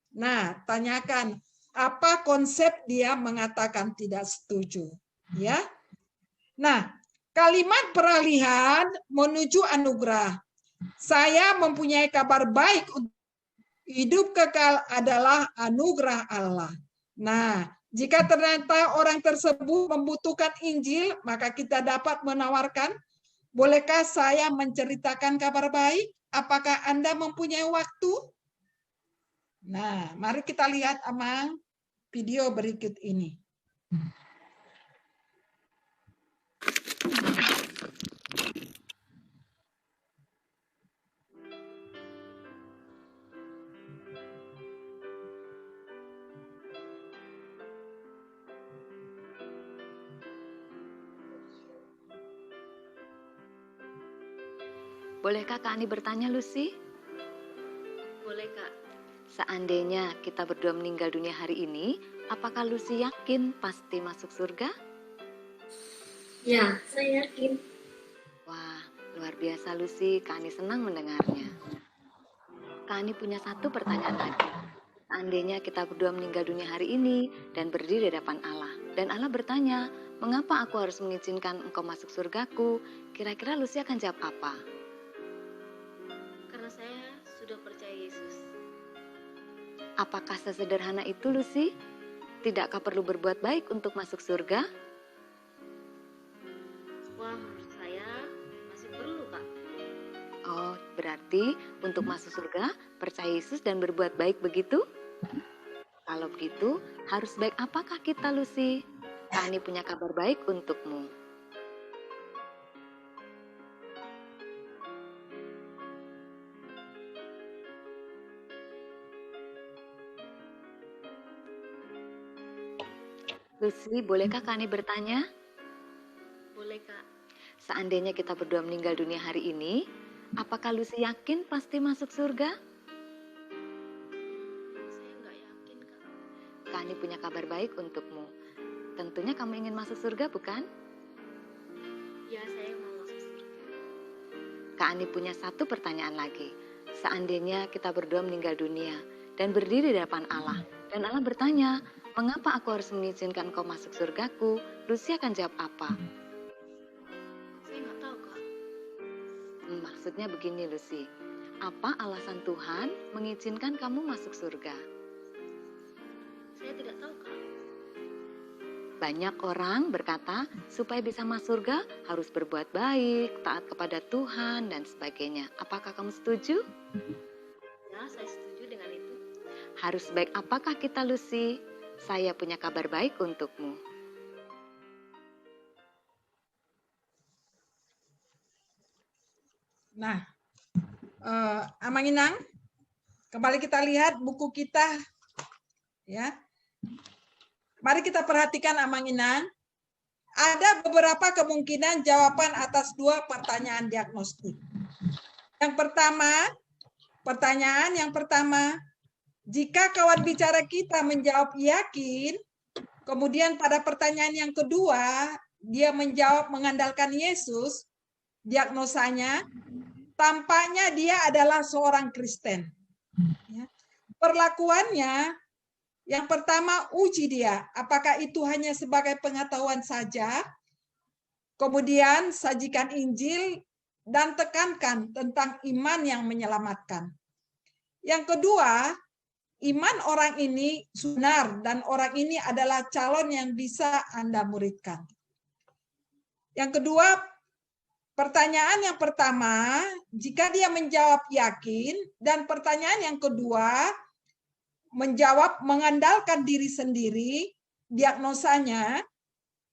nah, tanyakan apa konsep dia mengatakan tidak setuju, ya. Nah, kalimat peralihan menuju anugerah. Saya mempunyai kabar baik, hidup kekal adalah anugerah Allah. Nah, jika ternyata orang tersebut membutuhkan Injil, maka kita dapat menawarkan, bolehkah saya menceritakan kabar baik? Apakah Anda mempunyai waktu? Nah, mari kita lihat Amang video berikut ini. Bolehkah Kak Ani bertanya, Lucy? Boleh, Kak. Seandainya kita berdua meninggal dunia hari ini, apakah Lucy yakin pasti masuk surga? Ya, saya yakin. Wah, luar biasa Lucy. Kak Ani senang mendengarnya. Kak Ani punya satu pertanyaan lagi. Seandainya kita berdua meninggal dunia hari ini dan berdiri di hadapan Allah, dan Allah bertanya, mengapa aku harus mengizinkan engkau masuk surgaku? Kira-kira Lucy akan jawab apa? Karena saya sudah percaya Yesus. Apakah sesederhana itu, Lucy? Tidakkah perlu berbuat baik untuk masuk surga? Wah, menurut saya masih perlu, Kak. Oh, berarti untuk masuk surga, percaya Yesus dan berbuat baik begitu? Kalau begitu, harus baik apakah kita, Lucy? Kami punya kabar baik untukmu. Lucy, bolehkah Kani bertanya? Boleh, Kak. Seandainya kita berdua meninggal dunia hari ini, apakah Lucy yakin pasti masuk surga? Saya nggak yakin, Kak. Kani punya kabar baik untukmu. Tentunya kamu ingin masuk surga, bukan? Ya, saya mau masuk surga. Kak Ani punya satu pertanyaan lagi. Seandainya kita berdua meninggal dunia dan berdiri di hadapan Allah, dan Allah bertanya, mengapa aku harus mengizinkan kau masuk surgaku? Lucy akan jawab apa? Saya nggak tahu, Kak. Maksudnya begini, Lucy. Apa alasan Tuhan mengizinkan kamu masuk surga? Saya tidak tahu, Kak. Banyak orang berkata, supaya bisa masuk surga harus berbuat baik, taat kepada Tuhan, dan sebagainya. Apakah kamu setuju? Ya, saya setuju dengan itu. Harus baik apakah kita, Lucy? Saya punya kabar baik untukmu. Nah, Amang Inang, kembali kita lihat buku kita, ya. Mari kita perhatikan Amang Inang. Ada beberapa kemungkinan jawaban atas dua pertanyaan diagnostik. Yang pertama, pertanyaan yang pertama, jika kawan bicara kita menjawab yakin, kemudian pada pertanyaan yang kedua, dia menjawab mengandalkan Yesus, diagnosanya, tampaknya dia adalah seorang Kristen. Ya. Perlakuannya, yang pertama uji dia, apakah itu hanya sebagai pengetahuan saja, kemudian sajikan Injil dan tekankan tentang iman yang menyelamatkan. Yang kedua, iman orang ini benar dan orang ini adalah calon yang bisa Anda muridkan. Yang kedua, pertanyaan yang pertama, jika dia menjawab yakin, dan pertanyaan yang kedua, menjawab mengandalkan diri sendiri, diagnosanya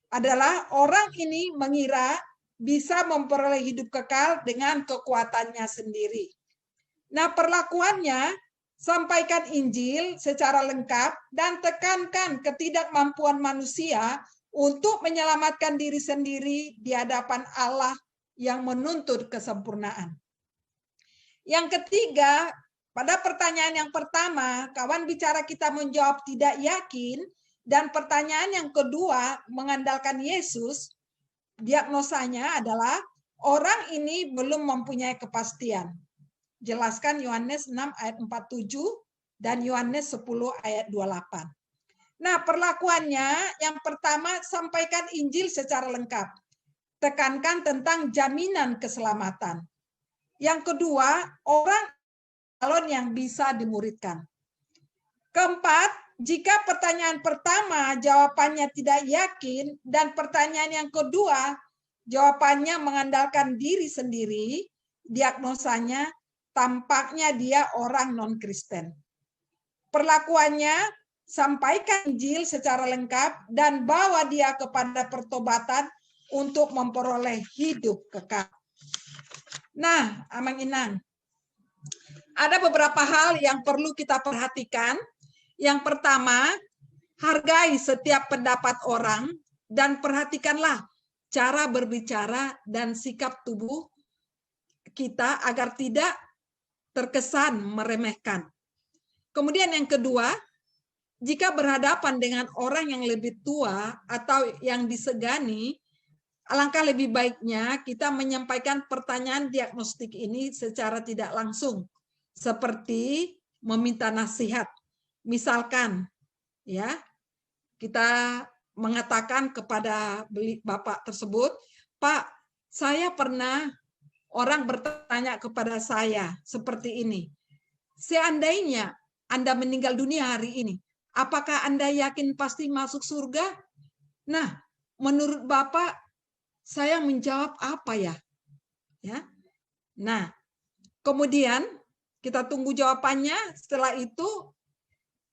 adalah orang ini mengira bisa memperoleh hidup kekal dengan kekuatannya sendiri. Nah, perlakuannya, sampaikan Injil secara lengkap dan tekankan ketidakmampuan manusia untuk menyelamatkan diri sendiri di hadapan Allah yang menuntut kesempurnaan. Yang ketiga, pada pertanyaan yang pertama, kawan bicara kita menjawab tidak yakin, dan pertanyaan yang kedua, mengandalkan Yesus, diagnosanya adalah orang ini belum mempunyai kepastian. Jelaskan Yohanes 6 ayat 47 dan Yohanes 10 ayat 28. Nah, perlakuannya yang pertama, sampaikan Injil secara lengkap. Tekankan tentang jaminan keselamatan. Yang kedua, orang calon yang bisa dimuridkan. Keempat, jika pertanyaan pertama jawabannya tidak yakin dan pertanyaan yang kedua jawabannya mengandalkan diri sendiri, diagnosanya tampaknya dia orang non-Kristen. Perlakuannya, sampaikan Injil secara lengkap dan bawa dia kepada pertobatan untuk memperoleh hidup kekal. Nah, Amang Inang, ada beberapa hal yang perlu kita perhatikan. Yang pertama, hargai setiap pendapat orang dan perhatikanlah cara berbicara dan sikap tubuh kita agar tidak terkesan meremehkan. Kemudian yang kedua, jika berhadapan dengan orang yang lebih tua atau yang disegani, alangkah lebih baiknya kita menyampaikan pertanyaan diagnostik ini secara tidak langsung, seperti meminta nasihat. Misalkan, ya, kita mengatakan kepada bapak tersebut, Pak, saya pernah orang bertanya kepada saya seperti ini, seandainya Anda meninggal dunia hari ini, apakah Anda yakin pasti masuk surga? Nah, menurut Bapak, saya menjawab apa ya? Ya. Nah, kemudian kita tunggu jawabannya. Setelah itu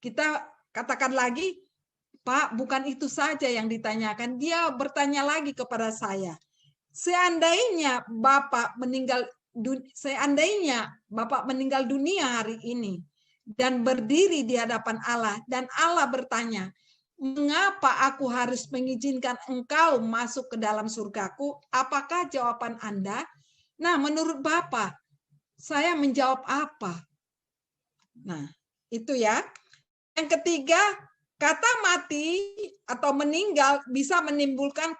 kita katakan lagi, Pak, bukan itu saja yang ditanyakan. Dia bertanya lagi kepada saya, seandainya Bapak meninggal dunia hari ini dan berdiri di hadapan Allah, dan Allah bertanya, mengapa aku harus mengizinkan engkau masuk ke dalam surgaku? Apakah jawaban Anda? Nah, menurut Bapak, saya menjawab apa? Nah, itu ya. Yang ketiga, kata mati atau meninggal bisa menimbulkan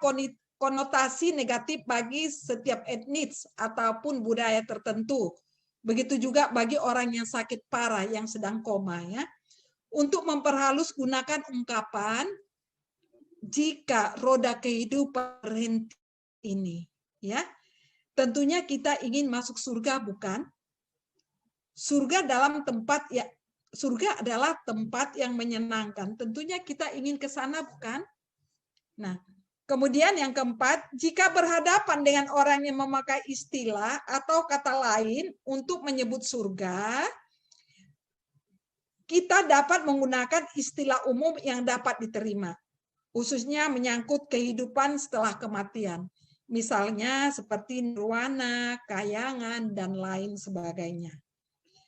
konotasi negatif bagi setiap etnis ataupun budaya tertentu. Begitu juga bagi orang yang sakit parah yang sedang koma, ya. Untuk memperhalus gunakan ungkapan jika roda kehidupan berhenti ini, ya. Tentunya kita ingin masuk surga, bukan? Surga adalah tempat yang menyenangkan. Tentunya kita ingin ke sana, bukan? Nah, kemudian yang keempat, jika berhadapan dengan orang yang memakai istilah atau kata lain untuk menyebut surga, kita dapat menggunakan istilah umum yang dapat diterima, khususnya menyangkut kehidupan setelah kematian. Misalnya seperti nirwana, kayangan, dan lain sebagainya.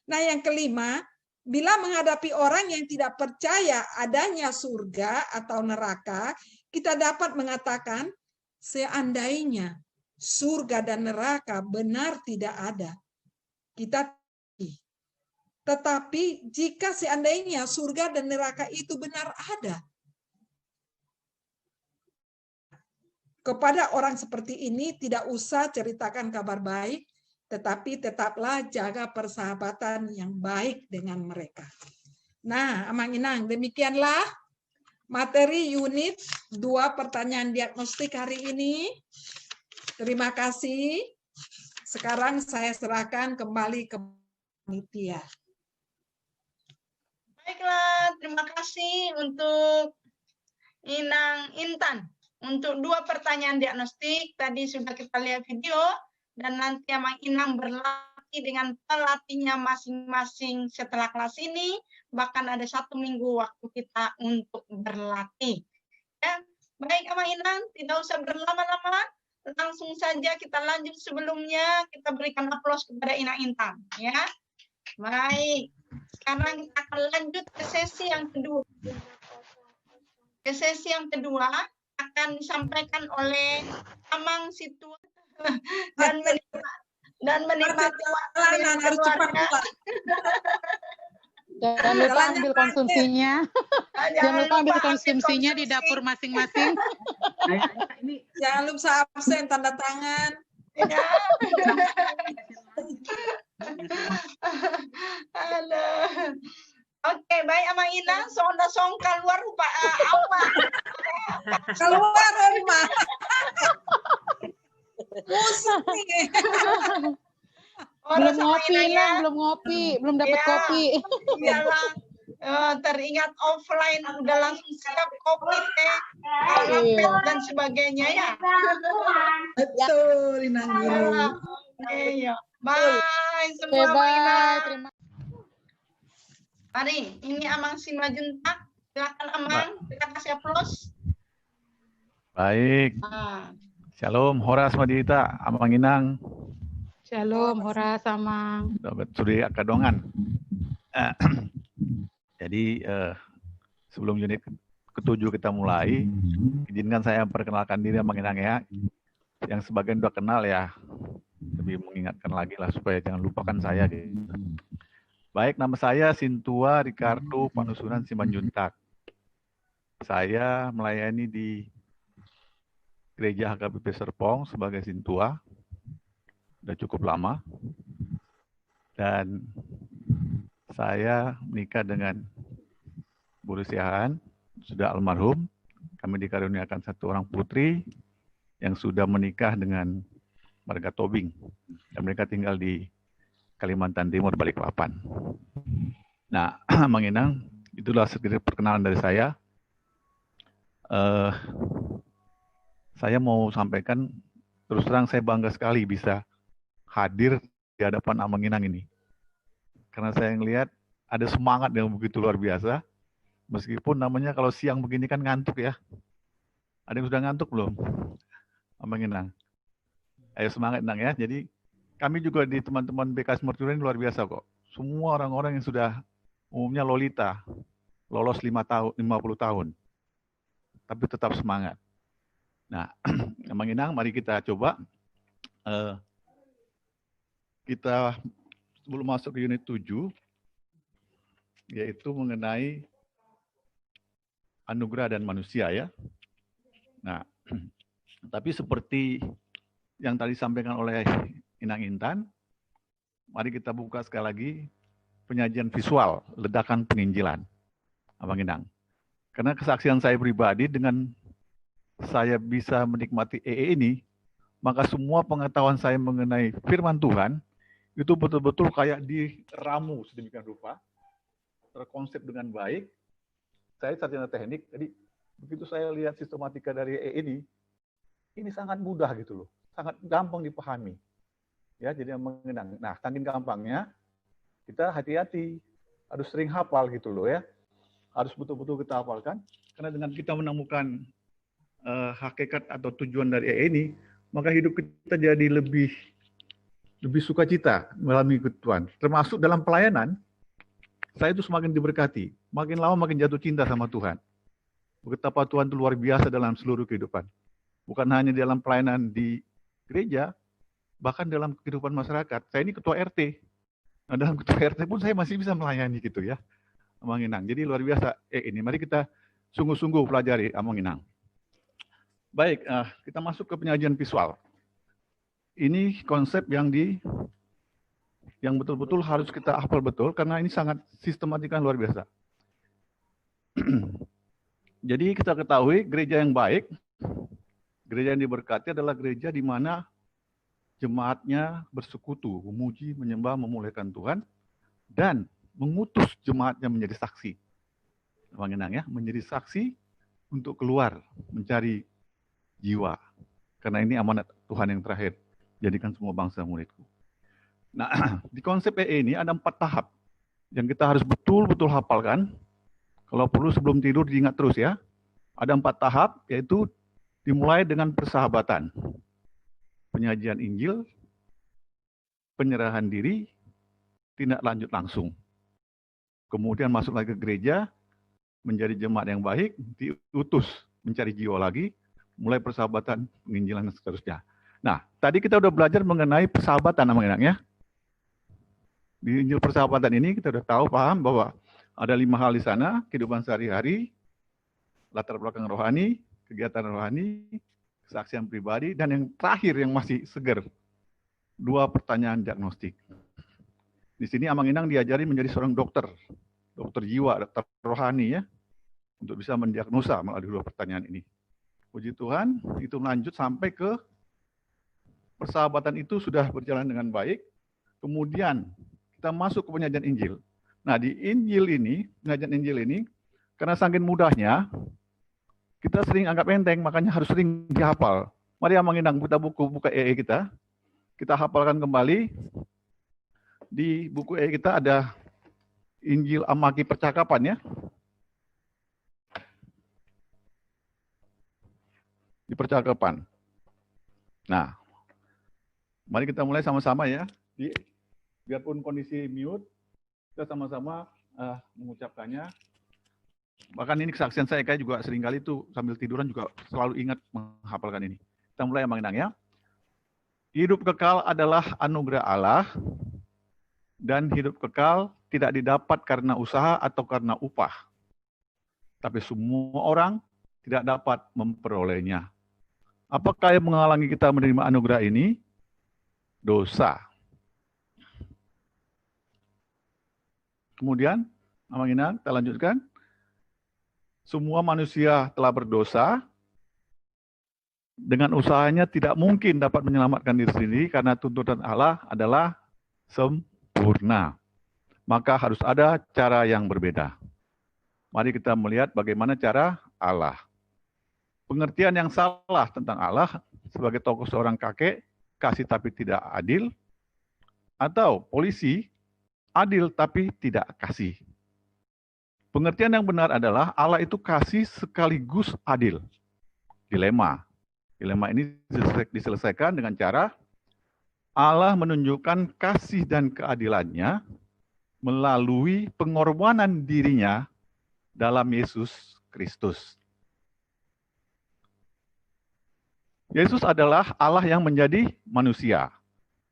Nah, yang kelima, bila menghadapi orang yang tidak percaya adanya surga atau neraka, kita dapat mengatakan, seandainya surga dan neraka benar tidak ada, tetapi jika seandainya surga dan neraka itu benar ada, kepada orang seperti ini tidak usah ceritakan kabar baik, tetapi tetaplah jaga persahabatan yang baik dengan mereka. Nah, Amang Inang, demikianlah materi unit 2 pertanyaan diagnostik hari ini. Terima kasih. Sekarang saya serahkan kembali ke panitia. Baiklah, terima kasih untuk Inang Intan. Untuk 2 pertanyaan diagnostik, tadi sudah kita lihat video, dan nanti Amang Inang berlatih dengan pelatihnya masing-masing setelah kelas ini, bahkan ada 1 minggu waktu kita untuk berlatih. Ya, baik Amang Inang, tidak usah berlama-lama, langsung saja kita lanjut. Sebelumnya kita berikan aplaus kepada Inang Intan. Ya, baik. Sekarang kita akan lanjut ke sesi yang kedua. Ke sesi yang kedua akan disampaikan oleh Amang Situ dan menikmati waktu yang keluarga. Jangan lupa ambil konsumsinya. Jangan lupa ambil konsumsinya di dapur masing-masing. Jangan lupa absen tanda tangan. Ya. Oke, baik Amang Inang, sonda song keluar rupa awak. Keluar rumah. Musik nih. Belum ngopi, Inang, belum ngopi, belum dapat kopi. Iyalah, teringat offline udah langsung siap kopi, teh, pet dan sebagainya ya. Betul, Inang. Iya. Bye semua Amang Inang. Terima. Mari, ini Amang Simajuntak. Silakan Amang, kita kasih aplaus. Baik. Shalom, Horas Madita, Amang Inang. Shalom, Horas, Amang. Suri Kadongan. Jadi sebelum unit ke-7 kita mulai, izinkan saya perkenalkan diri Amang Inang ya. Yang sebagian udah kenal ya, lebih mengingatkan lagi lah supaya jangan lupakan saya gitu. Baik, nama saya Sintua Ricardo Panusunan Simanjuntak. Saya melayani di Gereja HKBP Serpong sebagai Sintua. Sudah cukup lama. Dan saya menikah dengan Bu Rusiahan, sudah almarhum. Kami dikaruniakan 1 orang putri yang sudah menikah dengan warga Tobing. Dan mereka tinggal di Kalimantan Timur, Balikpapan. Nah, Mang Inang, itulah sedikit perkenalan dari saya. Saya mau sampaikan, terus terang saya bangga sekali bisa hadir di hadapan Amang Inang ini. Karena saya ngelihat ada semangat yang begitu luar biasa. Meskipun namanya kalau siang begini kan ngantuk ya. Ada yang sudah ngantuk belum? Amang Inang. Ayo semangat Inang ya. Jadi kami juga di teman-teman BKS Mercury ini luar biasa kok. Semua orang-orang yang sudah umumnya lolita, lolos 50 tahun. Tapi tetap semangat. Nah, Amang Inang, mari kita coba. Kita sebelum masuk ke unit 7, yaitu mengenai anugerah dan manusia ya. Nah, tapi seperti yang tadi disampaikan oleh Inang Intan, mari kita buka sekali lagi penyajian visual, ledakan penginjilan. Abang Inang. Karena kesaksian saya pribadi dengan saya bisa menikmati EE ini, maka semua pengetahuan saya mengenai firman Tuhan, itu betul-betul kayak diramu sedemikian rupa, terkonsep dengan baik. Saya sarjana teknik, jadi begitu saya lihat sistematika dari EE ini sangat mudah gitu loh, sangat gampang dipahami. Ya, jadi yang mengenang. Nah, saking gampangnya, kita hati-hati, harus sering hafal gitu loh ya. Harus betul-betul kita hafalkan, karena dengan kita menemukan hakikat atau tujuan dari EE ini, maka hidup kita jadi lebih sukacita melalui Tuhan. Termasuk dalam pelayanan, saya itu semakin diberkati. Makin lama makin jatuh cinta sama Tuhan. Betapa Tuhan itu luar biasa dalam seluruh kehidupan. Bukan hanya dalam pelayanan di gereja, bahkan dalam kehidupan masyarakat. Saya ini ketua RT. Nah, dalam ketua RT pun saya masih bisa melayani gitu ya. Amang Inang. Jadi luar biasa ini. Mari kita sungguh-sungguh pelajari Amang Inang. Baik, kita masuk ke penyajian visual. Ini konsep yang yang betul-betul harus kita hafal betul, karena ini sangat sistematik dan luar biasa. Jadi kita ketahui gereja yang baik, gereja yang diberkati adalah gereja di mana jemaatnya bersekutu, memuji, menyembah, memuliakan Tuhan, dan mengutus jemaatnya menjadi saksi. Mengenang ya, menjadi saksi untuk keluar mencari jiwa. Karena ini amanat Tuhan yang terakhir. Jadikan semua bangsa muridku. Nah, di konsep EE ini ada 4 tahap yang kita harus betul-betul hafalkan. Kalau perlu sebelum tidur diingat terus ya. Ada 4 tahap, yaitu dimulai dengan persahabatan. Penyajian Injil, penyerahan diri, tindak lanjut langsung. Kemudian masuk lagi ke gereja, menjadi jemaat yang baik, diutus mencari jiwa lagi, mulai persahabatan, penginjilan, dan seterusnya. Nah, tadi kita udah belajar mengenai persahabatan namanya ya. Di Injil persahabatan ini kita udah tahu, paham bahwa ada 5 hal di sana, kehidupan sehari-hari, latar belakang rohani, kegiatan rohani, kesaksian pribadi, dan yang terakhir yang masih segar, 2 pertanyaan diagnostik. Di sini Amang Inang diajari menjadi seorang dokter jiwa, dokter rohani ya, untuk bisa mendiagnosa melalui 2 pertanyaan ini. Puji Tuhan, itu lanjut sampai ke persahabatan itu sudah berjalan dengan baik. Kemudian kita masuk ke penyajian Injil. Nah, di Injil ini, penyajian Injil ini, karena saking mudahnya, kita sering anggap enteng, makanya harus sering dihafal. Mari Amang Inang kita buka EE kita. Kita hafalkan kembali. Di buku EE kita ada Injil Amaki Percakapan ya. Di percakapan. Nah, mari kita mulai sama-sama ya. Biarpun kondisi mute, kita sama-sama mengucapkannya. Bahkan ini kesaksian saya kayak juga seringkali itu sambil tiduran juga selalu ingat menghafalkan ini. Kita mulai Amang Inang ya. Hidup kekal adalah anugerah Allah, dan hidup kekal tidak didapat karena usaha atau karena upah. Tapi semua orang tidak dapat memperolehnya. Apakah yang menghalangi kita menerima anugerah ini? Dosa. Kemudian, Amang Inang, kita lanjutkan. Semua manusia telah berdosa. Dengan usahanya tidak mungkin dapat menyelamatkan diri sendiri karena tuntutan Allah adalah sempurna. Maka harus ada cara yang berbeda. Mari kita melihat bagaimana cara Allah. Pengertian yang salah tentang Allah sebagai tokoh seorang kakek, kasih tapi tidak adil, atau polisi, adil tapi tidak kasih. Pengertian yang benar adalah Allah itu kasih sekaligus adil. Dilema. Dilema ini diselesaikan dengan cara Allah menunjukkan kasih dan keadilannya melalui pengorbanan dirinya dalam Yesus Kristus. Yesus adalah Allah yang menjadi manusia.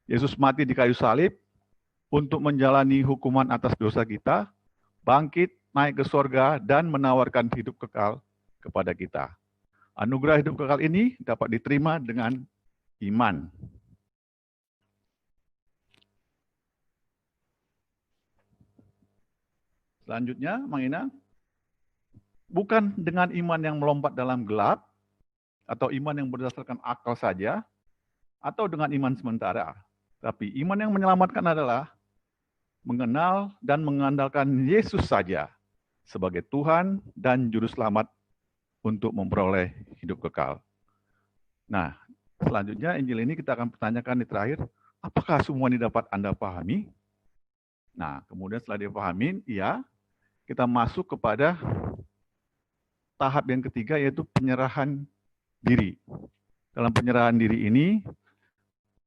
Yesus mati di kayu salib untuk menjalani hukuman atas dosa kita, bangkit, naik ke sorga, dan menawarkan hidup kekal kepada kita. Anugerah hidup kekal ini dapat diterima dengan iman. Selanjutnya, Mang Ina, bukan dengan iman yang melompat dalam gelap, atau iman yang berdasarkan akal saja, atau dengan iman sementara. Tapi iman yang menyelamatkan adalah mengenal dan mengandalkan Yesus saja sebagai Tuhan dan Juru Selamat untuk memperoleh hidup kekal. Nah, selanjutnya Injil ini kita akan pertanyakan di terakhir, apakah semua ini dapat Anda pahami? Nah, kemudian setelah dipahami, ya, kita masuk kepada tahap yang ketiga, yaitu penyerahan diri. Dalam penyerahan diri ini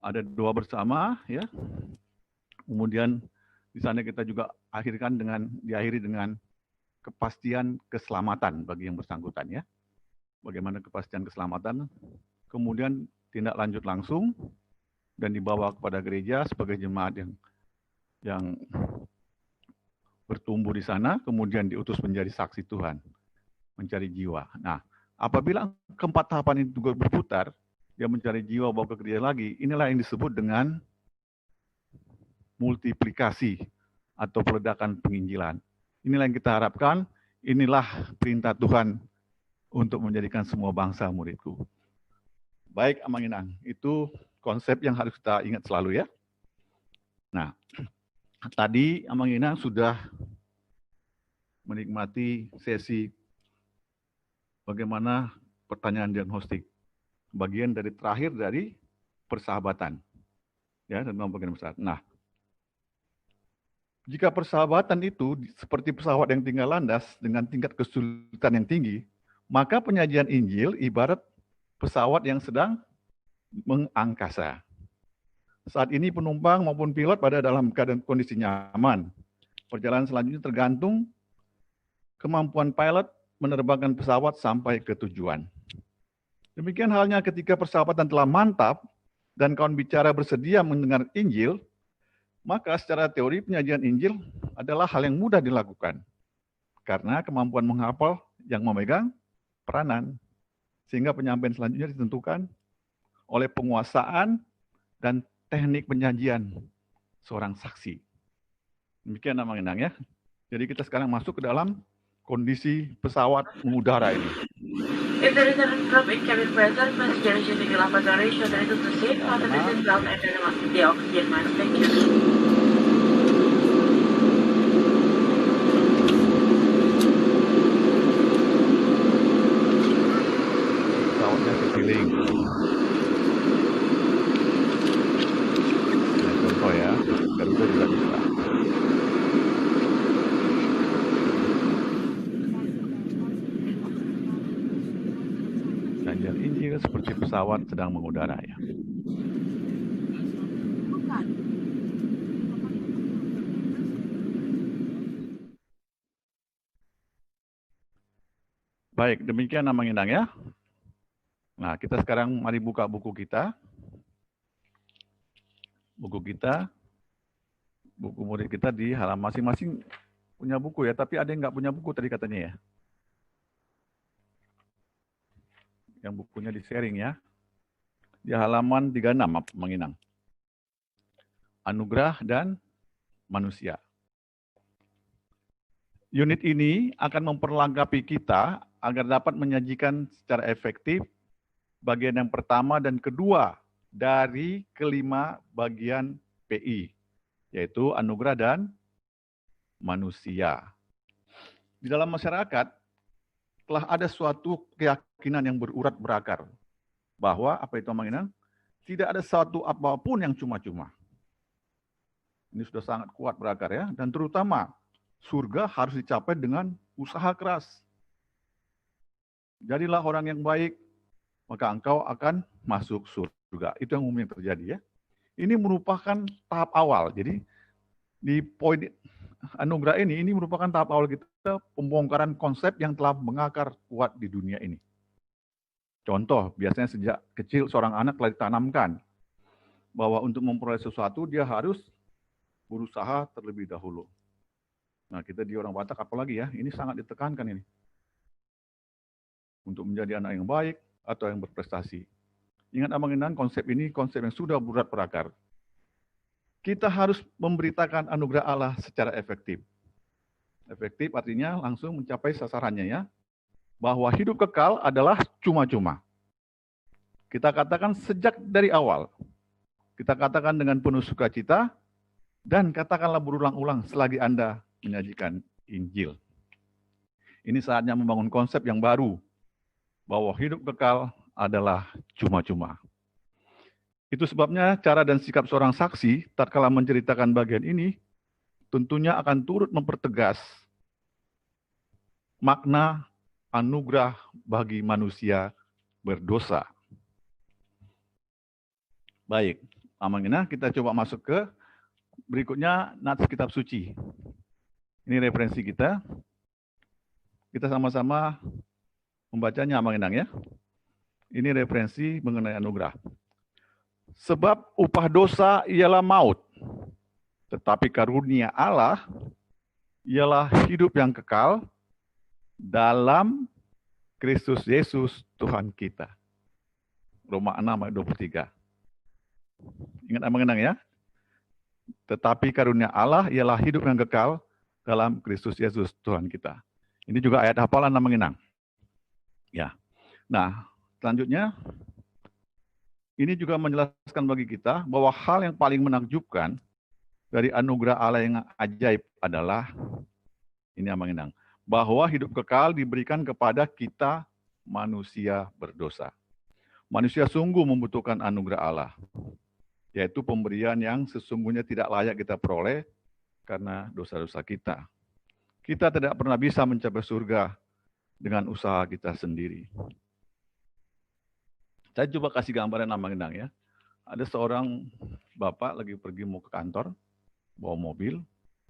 ada doa bersama, ya. Kemudian di sana kita juga diakhiri dengan kepastian keselamatan bagi yang bersangkutan, ya. Bagaimana kepastian keselamatan? Kemudian tindak lanjut langsung dan dibawa kepada gereja sebagai jemaat yang bertumbuh di sana, kemudian diutus menjadi saksi Tuhan, mencari jiwa. Nah, apabila keempat tahapan ini juga berputar, dia mencari jiwa bawa ke gereja lagi, inilah yang disebut dengan multiplikasi atau peledakan penginjilan. Inilah yang kita harapkan, inilah perintah Tuhan untuk menjadikan semua bangsa muridku. Baik, Amanginang, itu konsep yang harus kita ingat selalu ya. Nah, tadi Amanginang sudah menikmati sesi bagaimana pertanyaan diagnostik. Bagian dari terakhir dari persahabatan. Ya, tentang bagian besar. Nah, jika persahabatan itu seperti pesawat yang tinggal landas dengan tingkat kesulitan yang tinggi, maka penyajian Injil ibarat pesawat yang sedang mengangkasa. Saat ini penumpang maupun pilot pada dalam keadaan kondisi nyaman. Perjalanan selanjutnya tergantung kemampuan pilot menerbangkan pesawat sampai ke tujuan. Demikian halnya ketika persahabatan telah mantap dan kawan bicara bersedia mendengar Injil, maka secara teori penyajian Injil adalah hal yang mudah dilakukan. Karena kemampuan menghafal yang memegang peranan. Sehingga penyampaian selanjutnya ditentukan oleh penguasaan dan teknik penyajian seorang saksi. Demikian Amanginang ya. Jadi kita sekarang masuk ke dalam kondisi pesawat mengudara ini. If there is a drop in cabin pressure, passenger using the lavatory should enter the seat or the machine belt and then the oxygen mask. Thank you. Pesawatnya keliling. Nah, contoh ya, Garuda juga bisa. Penyajian Injil seperti pesawat sedang mengudara ya. Baik, demikian Amanginang ya. Nah, kita sekarang mari buka buku kita. Buku murid kita di halaman masing-masing punya buku ya, tapi ada yang nggak punya buku tadi katanya ya. Yang bukunya di-sharing ya. Di halaman 36, Amanginang. Anugerah dan manusia. Unit ini akan memperlengkapi kita agar dapat menyajikan secara efektif bagian yang pertama dan kedua dari kelima bagian PI, yaitu anugerah dan manusia. Di dalam masyarakat, telah ada suatu keyakinan yang berurat berakar, bahwa, apa itu Amanginang? Tidak ada satu apapun yang cuma-cuma. Ini sudah sangat kuat berakar ya, dan terutama surga harus dicapai dengan usaha keras. Jadilah orang yang baik, maka engkau akan masuk surga. Itu yang umumnya terjadi ya. Ini merupakan tahap awal. Jadi di poin anugerah ini merupakan tahap awal kita pembongkaran konsep yang telah mengakar kuat di dunia ini. Contoh, biasanya sejak kecil seorang anak telah ditanamkan bahwa untuk memperoleh sesuatu dia harus berusaha terlebih dahulu. Nah, kita di orang Batak apalagi ya, ini sangat ditekankan ini. Untuk menjadi anak yang baik atau yang berprestasi. Ingat Amanginang, konsep ini konsep yang sudah berat berakar. Kita harus memberitakan anugerah Allah secara efektif. Efektif artinya langsung mencapai sasarannya ya. Bahwa hidup kekal adalah cuma-cuma. Kita katakan sejak dari awal. Kita katakan dengan penuh sukacita dan katakanlah berulang-ulang selagi Anda menyajikan Injil. Ini saatnya membangun konsep yang baru bahwa hidup kekal adalah cuma-cuma. Itu sebabnya cara dan sikap seorang saksi tatkala menceritakan bagian ini tentunya akan turut mempertegas makna anugerah bagi manusia berdosa. Baik, Amanginah, kita coba masuk ke berikutnya nats kitab suci. Ini referensi kita. Kita sama-sama membacanya Amanginang ya. Ini referensi mengenai anugerah. Sebab upah dosa ialah maut, tetapi karunia Allah ialah hidup yang kekal dalam Kristus Yesus Tuhan kita. Roma 6 ayat 23. Ingat Amanginang ya. Tetapi karunia Allah ialah hidup yang kekal dalam Kristus Yesus Tuhan kita. Ini juga ayat hafalan Amang Inang. Ya. Nah, selanjutnya ini juga menjelaskan bagi kita bahwa hal yang paling menakjubkan dari anugerah Allah yang ajaib adalah ini Amang Inang, bahwa hidup kekal diberikan kepada kita manusia berdosa. Manusia sungguh membutuhkan anugerah Allah, yaitu pemberian yang sesungguhnya tidak layak kita peroleh karena dosa-dosa kita. Kita tidak pernah bisa mencapai surga dengan usaha kita sendiri. Saya coba kasih gambaran Amang Inang ya. Ada seorang bapak lagi pergi mau ke kantor, bawa mobil,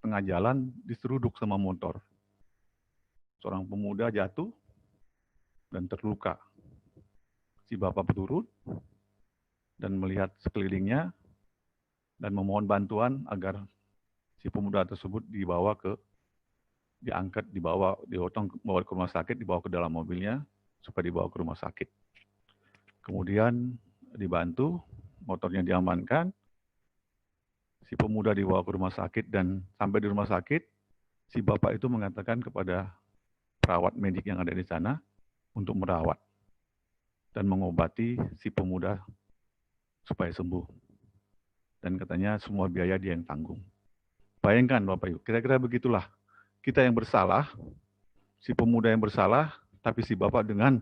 tengah jalan diseruduk sama motor. Seorang pemuda jatuh dan terluka. Si bapak turun dan melihat sekelilingnya dan memohon bantuan agar si pemuda tersebut dibawa ke rumah sakit, dibawa ke dalam mobilnya supaya dibawa ke rumah sakit. Kemudian dibantu, motornya diamankan, si pemuda dibawa ke rumah sakit dan sampai di rumah sakit, si bapak itu mengatakan kepada perawat medik yang ada di sana untuk merawat dan mengobati si pemuda supaya sembuh. Dan katanya semua biaya dia yang tanggung. Bayangkan Bapak Ibu, kira-kira begitulah. Kita yang bersalah, si pemuda yang bersalah, tapi si bapak dengan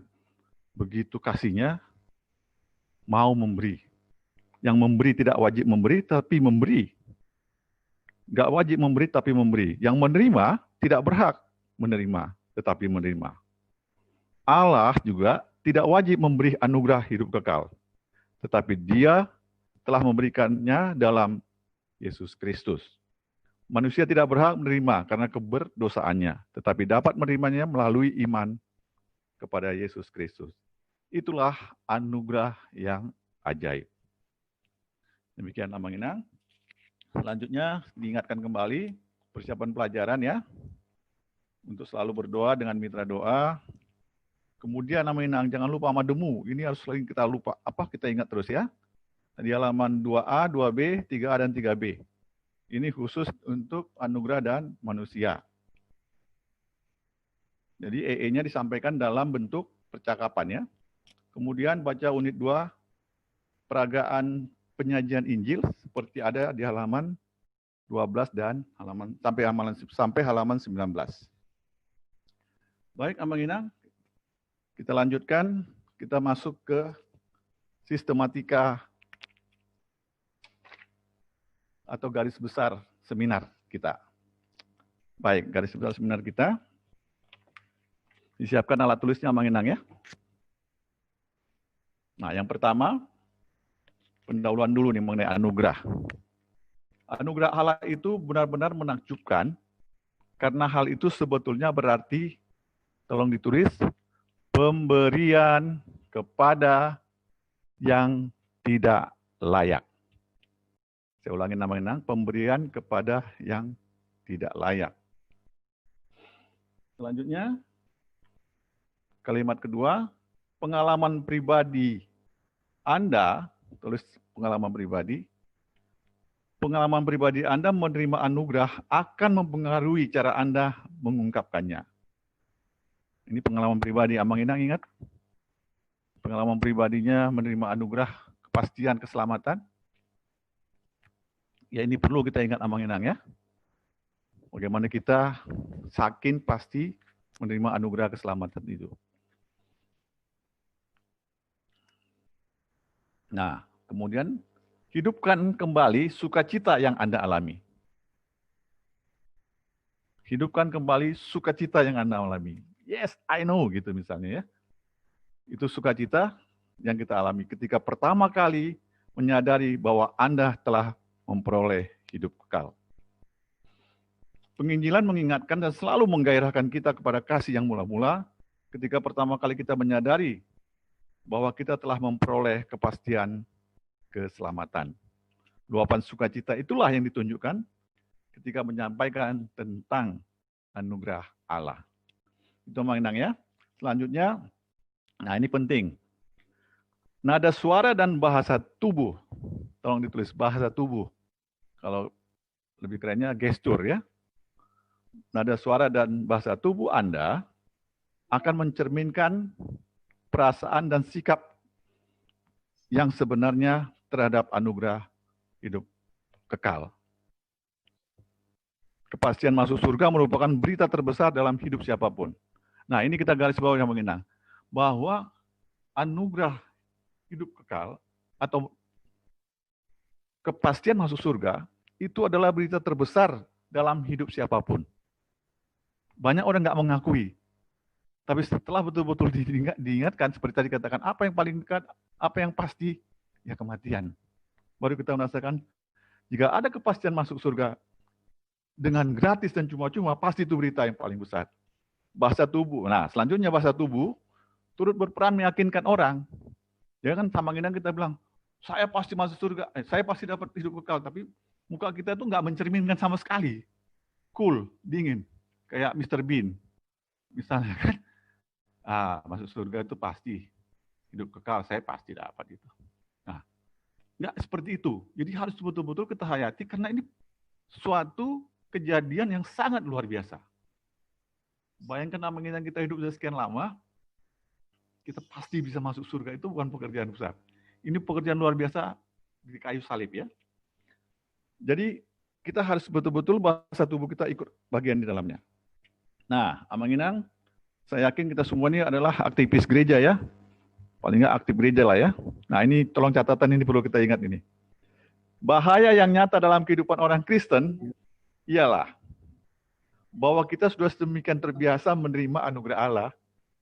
begitu kasihnya mau memberi. Yang memberi tidak wajib memberi, tapi memberi. Nggak wajib memberi, tapi memberi. Yang menerima tidak berhak menerima, tetapi menerima. Allah juga tidak wajib memberi anugerah hidup kekal, tetapi Dia telah memberikannya dalam Yesus Kristus. Manusia tidak berhak menerima karena keberdosaannya, tetapi dapat menerimanya melalui iman kepada Yesus Kristus. Itulah anugerah yang ajaib. Demikian Amang Inang. Selanjutnya diingatkan kembali persiapan pelajaran ya, untuk selalu berdoa dengan mitra doa. Kemudian Amang Inang, jangan lupa mademu. Ini harus sering kita lupa. Kita ingat terus ya. Di halaman 2A, 2B, 3A, dan 3B. Ini khusus untuk anugerah dan manusia. Jadi EE-nya disampaikan dalam bentuk percakapan ya. Kemudian baca unit 2, peragaan penyajian Injil seperti ada di halaman 12 dan sampai halaman 19. Baik, Amang Inang. Kita lanjutkan, kita masuk ke sistematika atau garis besar seminar kita. Baik, garis besar seminar kita. Disiapkan alat tulisnya Amang Inang ya. Nah, yang pertama, pendahuluan dulu nih mengenai anugerah. Anugerah Allah itu benar-benar menakjubkan, karena hal itu sebetulnya berarti, tolong ditulis, pemberian kepada yang tidak layak. Saya ulangi Amang Inang, pemberian kepada yang tidak layak. Selanjutnya, kalimat kedua, pengalaman pribadi Anda, tulis pengalaman pribadi. Pengalaman pribadi Anda menerima anugerah akan mempengaruhi cara Anda mengungkapkannya. Ini pengalaman pribadi Amang Inang, ingat? Pengalaman pribadinya menerima anugerah kepastian keselamatan. Ya, ini perlu kita ingat Amang Inang ya. Bagaimana kita yakin pasti menerima anugerah keselamatan itu. Nah, kemudian hidupkan kembali sukacita yang Anda alami. Hidupkan kembali sukacita yang Anda alami. Yes, I know, gitu misalnya ya. Itu sukacita yang kita alami ketika pertama kali menyadari bahwa Anda telah memperoleh hidup kekal. Penginjilan mengingatkan dan selalu menggairahkan kita kepada kasih yang mula-mula ketika pertama kali kita menyadari bahwa kita telah memperoleh kepastian keselamatan. Luapan sukacita itulah yang ditunjukkan ketika menyampaikan tentang anugerah Allah. Itu Amang Inang ya. Selanjutnya, nah ini penting. Nada suara dan bahasa tubuh. Tolong ditulis bahasa tubuh. Kalau lebih kerennya gestur ya. Nada suara dan bahasa tubuh Anda akan mencerminkan perasaan dan sikap yang sebenarnya terhadap anugerah hidup kekal. Kepastian masuk surga merupakan berita terbesar dalam hidup siapapun. Nah, ini kita garis bawah yang mengenang. Bahwa anugerah hidup kekal atau kepastian masuk surga itu adalah berita terbesar dalam hidup siapapun. Banyak orang nggak mengakui. Tapi setelah betul-betul diingatkan, seperti tadi katakan, apa yang paling dekat, apa yang pasti, ya kematian. Baru kita merasakan, jika ada kepastian masuk surga dengan gratis dan cuma-cuma, pasti itu berita yang paling besar. Bahasa tubuh. Nah, selanjutnya bahasa tubuh turut berperan meyakinkan orang. Ya kan, sama kita bilang, saya pasti masuk surga, saya pasti dapat hidup kekal, tapi muka kita itu nggak mencerminkan sama sekali. Cool, dingin, kayak Mr. Bean. Misalnya kan, masuk surga itu pasti hidup kekal, saya pasti dapat itu. Nah, nggak seperti itu. Jadi harus betul-betul kita hayati karena ini suatu kejadian yang sangat luar biasa. Bayangkan namanya kita hidup sudah sekian lama, kita pasti bisa masuk surga, itu bukan pekerjaan besar. Ini pekerjaan luar biasa di kayu salib ya. Jadi kita harus betul-betul bahasa tubuh kita ikut bagian di dalamnya. Nah, Amanginang, saya yakin kita semua ini adalah aktivis gereja ya. Paling nggak aktif gereja lah ya. Nah ini tolong catatan ini perlu kita ingat ini. Bahaya yang nyata dalam kehidupan orang Kristen ialah bahwa kita sudah sedemikian terbiasa menerima anugerah Allah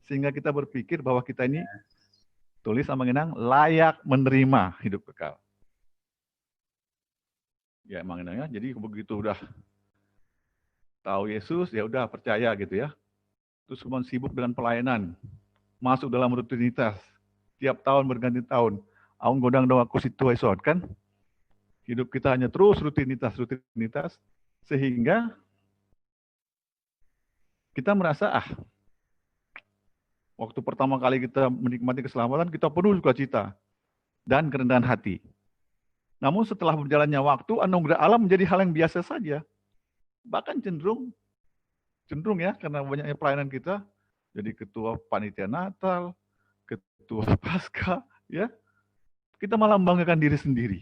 sehingga kita berpikir bahwa kita ini tulis sama Ngenang layak menerima hidup kekal. Ya emang ya. Jadi begitu udah tahu Yesus ya udah percaya gitu ya. Terus kemudian sibuk dengan pelayanan, masuk dalam rutinitas. Tiap tahun berganti tahun. Aung godang dong aku situ esot kan. Hidup kita hanya terus rutinitas, sehingga kita merasa waktu pertama kali kita menikmati keselamatan, kita penuh sukacita dan kerendahan hati. Namun setelah berjalannya waktu, anugerah Allah menjadi hal yang biasa saja. Bahkan cenderung ya, karena banyaknya pelayanan kita, jadi ketua panitia Natal, ketua Paskah, ya, kita malah membanggakan diri sendiri.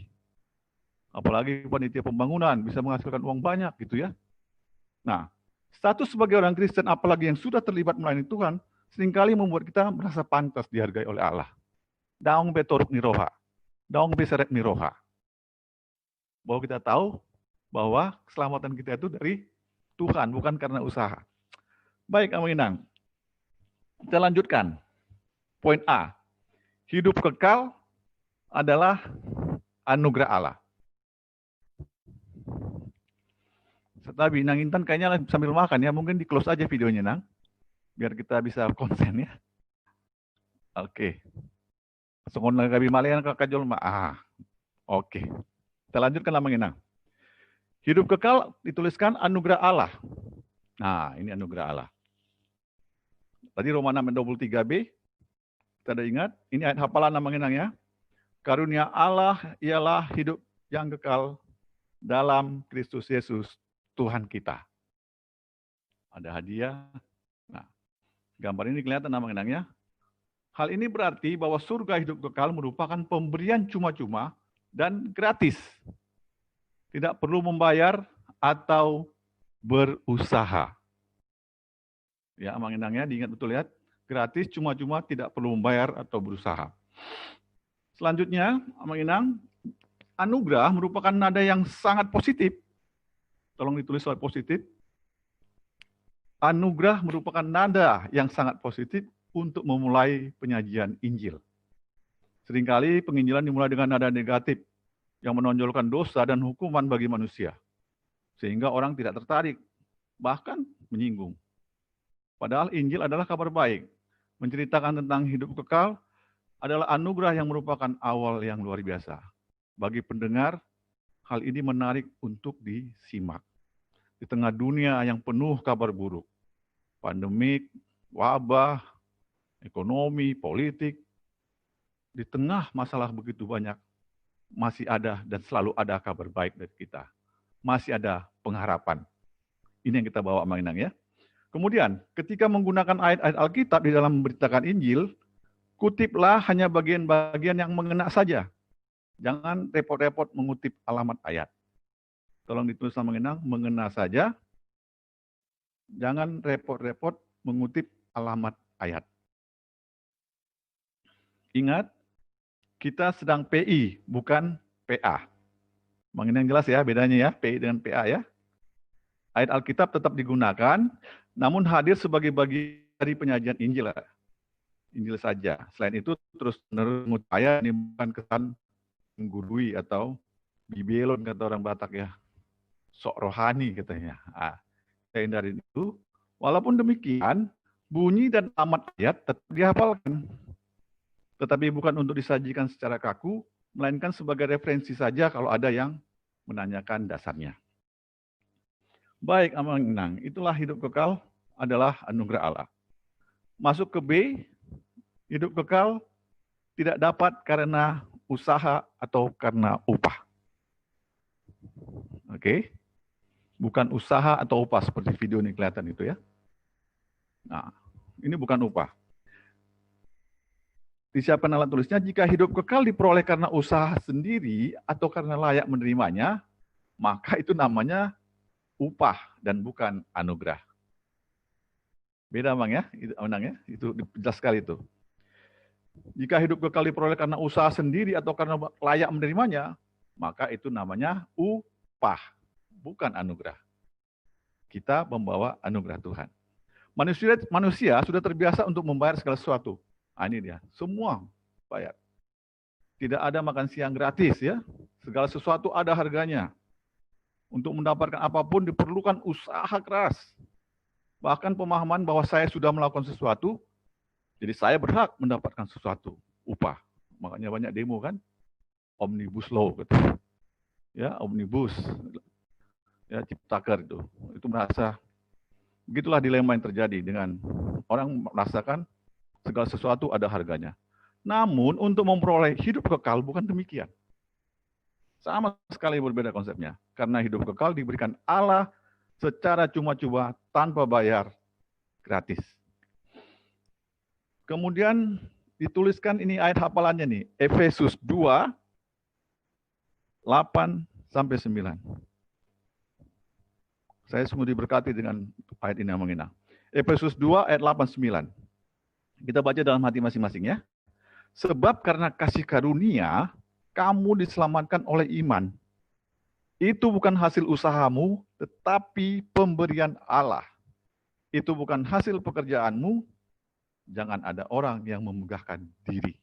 Apalagi panitia pembangunan bisa menghasilkan uang banyak gitu ya. Nah, status sebagai orang Kristen, apalagi yang sudah terlibat melayani Tuhan, seringkali membuat kita merasa pantas dihargai oleh Allah. Daung betoruk niroha, daung beseret niroha. Bahwa kita tahu bahwa keselamatan kita itu dari Tuhan, bukan karena usaha. Baik, Aminang. Kita lanjutkan. Poin A. Hidup kekal adalah anugerah Allah. Tapi Nang Intan kayaknya sambil makan ya, mungkin di close aja videonya Nang. Biar kita bisa konsen ya. Oke. Sungguh nagabi malian kakak jolma. Oke. Kita lanjutkan namanya Nang. Hidup kekal dituliskan anugerah Allah. Nah, ini anugerah Allah. Tadi Roma 6:23b, kita ada ingat, ini ayat hafalan namanya Nang ya. Karunia Allah ialah hidup yang kekal dalam Kristus Yesus, Tuhan kita. Ada hadiah. Nah, gambar ini kelihatan namanya Nang ya. Hal ini berarti bahwa surga hidup kekal merupakan pemberian cuma-cuma dan gratis. Tidak perlu membayar atau berusaha. Ya, Amang Inangnya diingat betul ya. Gratis, cuma-cuma, tidak perlu membayar atau berusaha. Selanjutnya, Amang Inang, anugerah merupakan nada yang sangat positif. Tolong ditulis soal positif. Anugerah merupakan nada yang sangat positif untuk memulai penyajian Injil. Seringkali penginjilan dimulai dengan nada negatif yang menonjolkan dosa dan hukuman bagi manusia. Sehingga orang tidak tertarik, bahkan menyinggung. Padahal Injil adalah kabar baik. Menceritakan tentang hidup kekal adalah anugerah yang merupakan awal yang luar biasa. Bagi pendengar, hal ini menarik untuk disimak. Di tengah dunia yang penuh kabar buruk, pandemik, wabah, ekonomi, politik, di tengah masalah begitu banyak, masih ada dan selalu ada kabar baik dari kita. masih ada pengharapan. Ini yang kita bawa Mang Inang ya. Kemudian, ketika menggunakan ayat-ayat Alkitab di dalam memberitakan Injil, kutiplah hanya bagian-bagian yang mengena saja. Jangan repot-repot mengutip alamat ayat. Tolong ditulis sama Mang Inang, mengena saja. Jangan repot-repot mengutip alamat ayat. Ingat, kita sedang PI, bukan PA. Mang Inang jelas ya bedanya ya, PI dengan PA ya. Ayat Alkitab tetap digunakan, namun hadir sebagai bagian dari penyajian Injil. Injil saja. Selain itu, terus-menerus mengutip ayat ini bukan kesan menggurui atau bibelon kata orang Batak ya. Sok rohani katanya. Saya hindarin itu. Walaupun demikian, bunyi dan alamat ayat tetap dihafalkan. Tetapi bukan untuk disajikan secara kaku, melainkan sebagai referensi saja kalau ada yang menanyakan dasarnya. Baik, Mang Inang, itulah hidup kekal adalah anugerah Allah. Masuk ke B, hidup kekal tidak dapat karena usaha atau karena upah. Oke? Bukan usaha atau upah seperti video ini kelihatan itu ya. Nah, ini bukan upah. Disiapkan alat tulisnya, jika hidup kekal diperoleh karena usaha sendiri atau karena layak menerimanya, maka itu namanya upah dan bukan anugerah. Beda Bang ya, itu jelas sekali itu. Jika hidup kekal diperoleh karena usaha sendiri atau karena layak menerimanya, maka itu namanya upah, bukan anugerah. Kita membawa anugerah Tuhan. Manusia sudah terbiasa untuk membayar segala sesuatu. Ini dia, semua bayar. Tidak ada makan siang gratis ya. Segala sesuatu ada harganya. Untuk mendapatkan apapun diperlukan usaha keras. Bahkan pemahaman bahwa saya sudah melakukan sesuatu, jadi saya berhak mendapatkan sesuatu, upah. Makanya banyak demo kan, Omnibus Law gitu. Ya, Omnibus. Ya, Ciptaker itu merasa begitulah dilema yang terjadi dengan orang merasakan segala sesuatu ada harganya. Namun untuk memperoleh hidup kekal bukan demikian. Sama sekali berbeda konsepnya. Karena hidup kekal diberikan Allah secara cuma-cuma tanpa bayar, gratis. Kemudian dituliskan ini ayat hafalannya nih, Efesus 2, 8-9. Saya sungguh diberkati dengan ayat ini yang mengenang. Efesus 2 ayat 8-9. Kita baca dalam hati masing-masing ya. Sebab karena kasih karunia, kamu diselamatkan oleh iman. Itu bukan hasil usahamu, tetapi pemberian Allah. Itu bukan hasil pekerjaanmu, jangan ada orang yang memegahkan diri.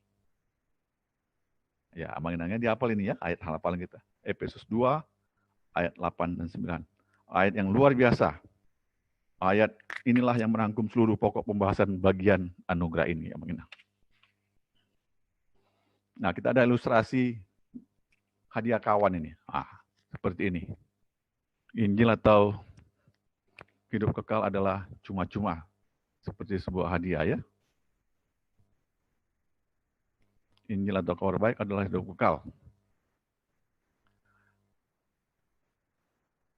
Ya, mengenangnya dihafal ini ya, ayat hafalan kita. Efesus 2, ayat 8 dan 9. Ayat yang luar biasa. Ayat inilah yang merangkum seluruh pokok pembahasan bagian anugerah ini. Nah, kita ada ilustrasi hadiah kawan ini. Seperti ini. Injil atau hidup kekal adalah cuma-cuma. Seperti sebuah hadiah ya. Injil atau kabar baik adalah hidup kekal.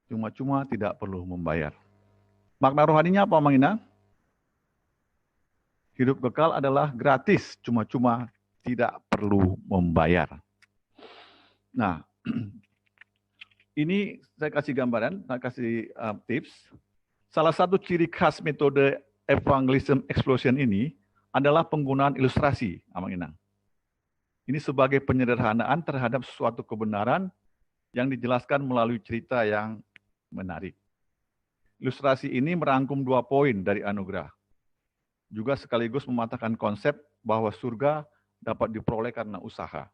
Cuma-cuma tidak perlu membayar. Makna rohaninya apa, Mang Inang? Hidup kekal adalah gratis, cuma-cuma tidak perlu membayar. Nah, ini saya kasih gambaran, saya kasih tips. Salah satu ciri khas metode evangelism explosion ini adalah penggunaan ilustrasi, Mang Inang. Ini sebagai penyederhanaan terhadap suatu kebenaran yang dijelaskan melalui cerita yang menarik. Ilustrasi ini merangkum 2 poin dari anugerah. Juga sekaligus mematahkan konsep bahwa surga dapat diperoleh karena usaha.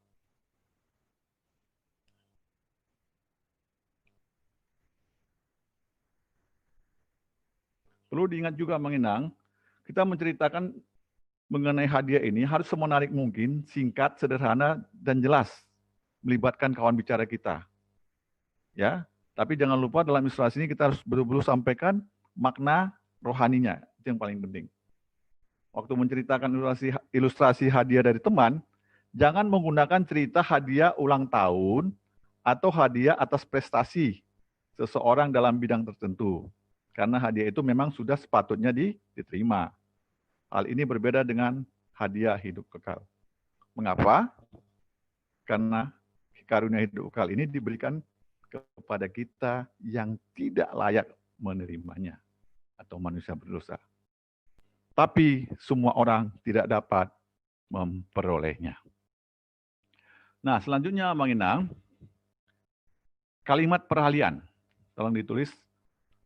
Perlu diingat juga, Mang Inang, kita menceritakan mengenai hadiah ini harus semenarik mungkin, singkat, sederhana, dan jelas, melibatkan kawan bicara kita. Ya, tapi jangan lupa dalam ilustrasi ini kita harus betul-betul sampaikan makna rohaninya, itu yang paling penting. Waktu menceritakan ilustrasi hadiah dari teman, jangan menggunakan cerita hadiah ulang tahun atau hadiah atas prestasi seseorang dalam bidang tertentu. Karena hadiah itu memang sudah sepatutnya diterima. Hal ini berbeda dengan hadiah hidup kekal. Mengapa? Karena karunia hidup kekal ini diberikan kepada kita yang tidak layak menerimanya atau manusia berdosa. Tapi semua orang tidak dapat memperolehnya. Nah, selanjutnya Bang Inang, kalimat peralihan. Tolong ditulis,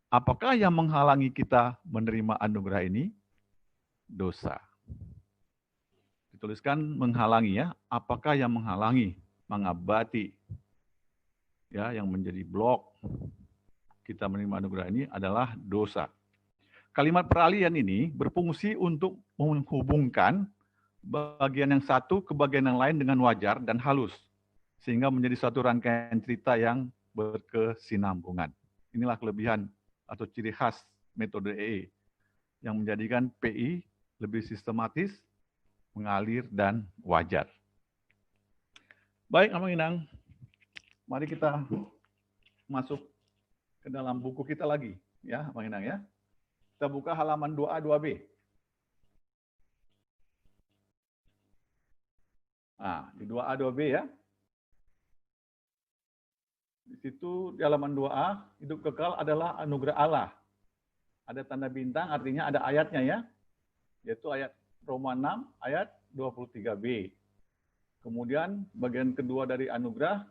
apakah yang menghalangi kita menerima anugerah ini? Dosa. Dituliskan menghalangi ya, apakah yang menghalangi, mengabati, ya, yang menjadi blok kita menerima anugerah ini adalah dosa. Kalimat peralihan ini berfungsi untuk menghubungkan bagian yang satu ke bagian yang lain dengan wajar dan halus, sehingga menjadi suatu rangkaian cerita yang berkesinambungan. Inilah kelebihan atau ciri khas metode EE yang menjadikan PI lebih sistematis, mengalir, dan wajar. Baik, Abang Inang, mari kita masuk ke dalam buku kita lagi, ya, Abang Inang ya. Kita buka halaman 2A, 2B. Nah, di 2A, 2B ya. Di situ di halaman 2A, hidup kekal adalah anugerah Allah. Ada tanda bintang, artinya ada ayatnya ya. Yaitu ayat Roma 6, ayat 23b. Kemudian bagian kedua dari anugerah,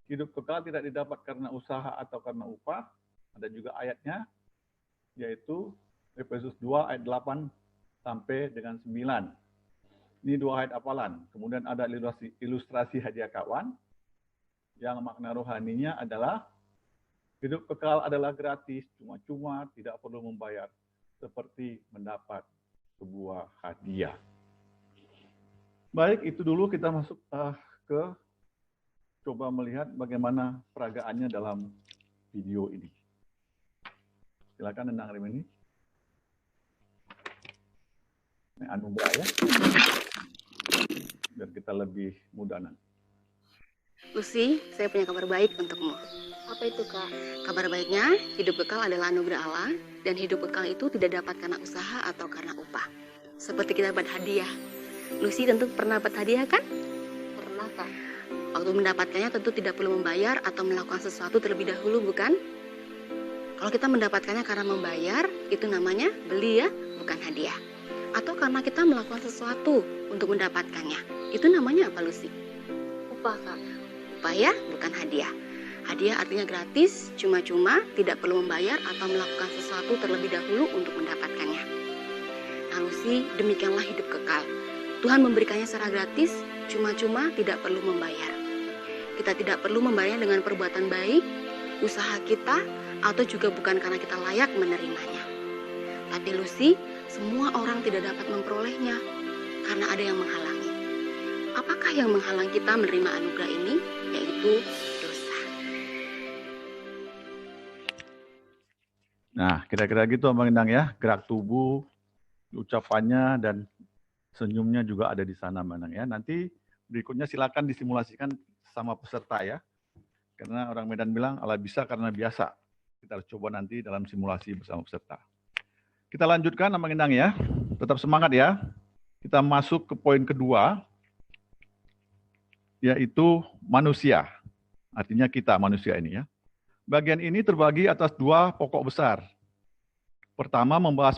hidup kekal tidak didapat karena usaha atau karena upah. Ada juga ayatnya, yaitu Efesus 2 ayat 8 sampai dengan 9. Ini 2 ayat hafalan. Kemudian ada ilustrasi hadiah kawan, yang makna rohaninya adalah hidup kekal adalah gratis, cuma-cuma, tidak perlu membayar, seperti mendapat sebuah hadiah. Baik, itu dulu kita masuk ke coba melihat bagaimana peragaannya dalam video ini. Silakan Nendang Rimini. Ini anugerah ya. Biar kita lebih mudah nanti. Lucy, saya punya kabar baik untukmu. Apa itu, Kak? Kabar baiknya, hidup kekal adalah anugerah Allah, dan hidup kekal itu tidak dapat karena usaha atau karena upah. Seperti kita dapat hadiah. Lucy tentu pernah dapat hadiah kan? Pernah, Kak. Waktu mendapatkannya tentu tidak perlu membayar atau melakukan sesuatu terlebih dahulu, bukan? Kalau kita mendapatkannya karena membayar, itu namanya beli ya, bukan hadiah. Atau karena kita melakukan sesuatu untuk mendapatkannya, itu namanya apa, Lucy? Upah, Kak. Upah ya, bukan hadiah. Hadiah artinya gratis, cuma-cuma, tidak perlu membayar atau melakukan sesuatu terlebih dahulu untuk mendapatkannya. Nah, Lucy, demikianlah hidup kekal. Tuhan memberikannya secara gratis, cuma-cuma, tidak perlu membayar. Kita tidak perlu membayarnya dengan perbuatan baik, usaha kita, atau juga bukan karena kita layak menerimanya. Tapi Lucy, semua orang tidak dapat memperolehnya karena ada yang menghalangi. Apakah yang menghalang kita menerima anugerah ini? Yaitu dosa. Nah, kira-kira gitu Abang Endang ya, gerak tubuh, ucapannya, dan senyumnya juga ada di sana Abang Endang ya. Nanti berikutnya silakan disimulasikan sama peserta ya. Karena orang Medan bilang, ala bisa karena biasa. Kita harus coba nanti dalam simulasi bersama peserta. Kita lanjutkan Abang Endang ya, tetap semangat ya. Kita masuk ke poin kedua, yaitu manusia. Artinya kita manusia ini ya. Bagian ini terbagi atas dua pokok besar. Pertama membahas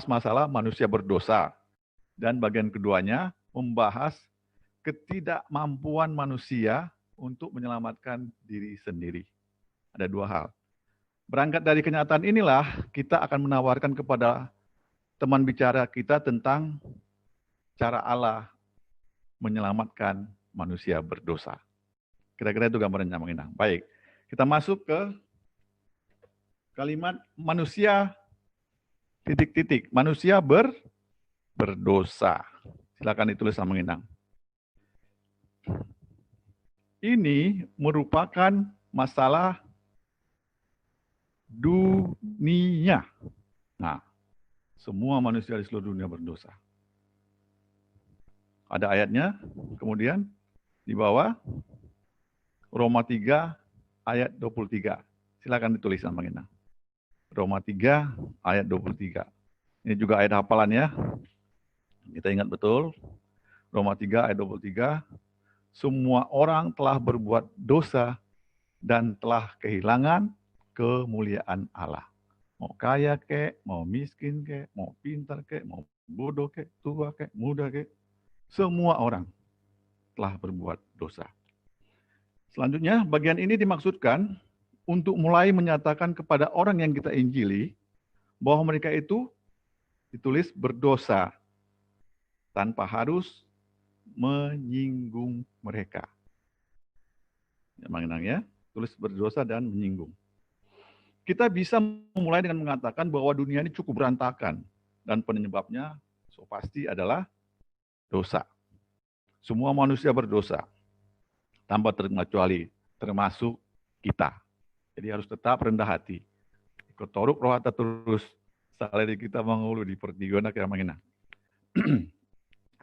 masalah manusia berdosa. Dan bagian keduanya membahas ketidakmampuan manusia untuk menyelamatkan diri sendiri. Ada dua hal. Berangkat dari kenyataan inilah, kita akan menawarkan kepada teman bicara kita tentang cara Allah menyelamatkan manusia berdosa. Kira-kira itu gambarannya Bang Inang. Baik, kita masuk ke kalimat manusia titik-titik. Manusia berdosa. Silakan ditulis sama Bang Inang. Ini merupakan masalah dunia. Nah, semua manusia di seluruh dunia berdosa. Ada ayatnya, kemudian di bawah Roma 3 ayat 23. Silakan ditulis sama Inang. Roma 3 ayat 23. Ini juga ayat hafalan ya. Kita ingat betul. Roma 3 ayat 23. Semua orang telah berbuat dosa dan telah kehilangan kemuliaan Allah. Mau kaya kek, mau miskin kek, mau pintar kek, mau bodoh kek, tua kek, muda kek. Semua orang telah berbuat dosa. Selanjutnya, bagian ini dimaksudkan untuk mulai menyatakan kepada orang yang kita injili bahwa mereka itu ditulis berdosa tanpa harus menyinggung mereka. Ya, mengenang ya, tulis berdosa dan menyinggung. Kita bisa memulai dengan mengatakan bahwa dunia ini cukup berantakan dan penyebabnya pasti adalah dosa. Semua manusia berdosa tanpa terkecuali, termasuk kita. Jadi harus tetap rendah hati. Ketoruk rohata terus salari kita mengulu di pertigaan kaya mangina.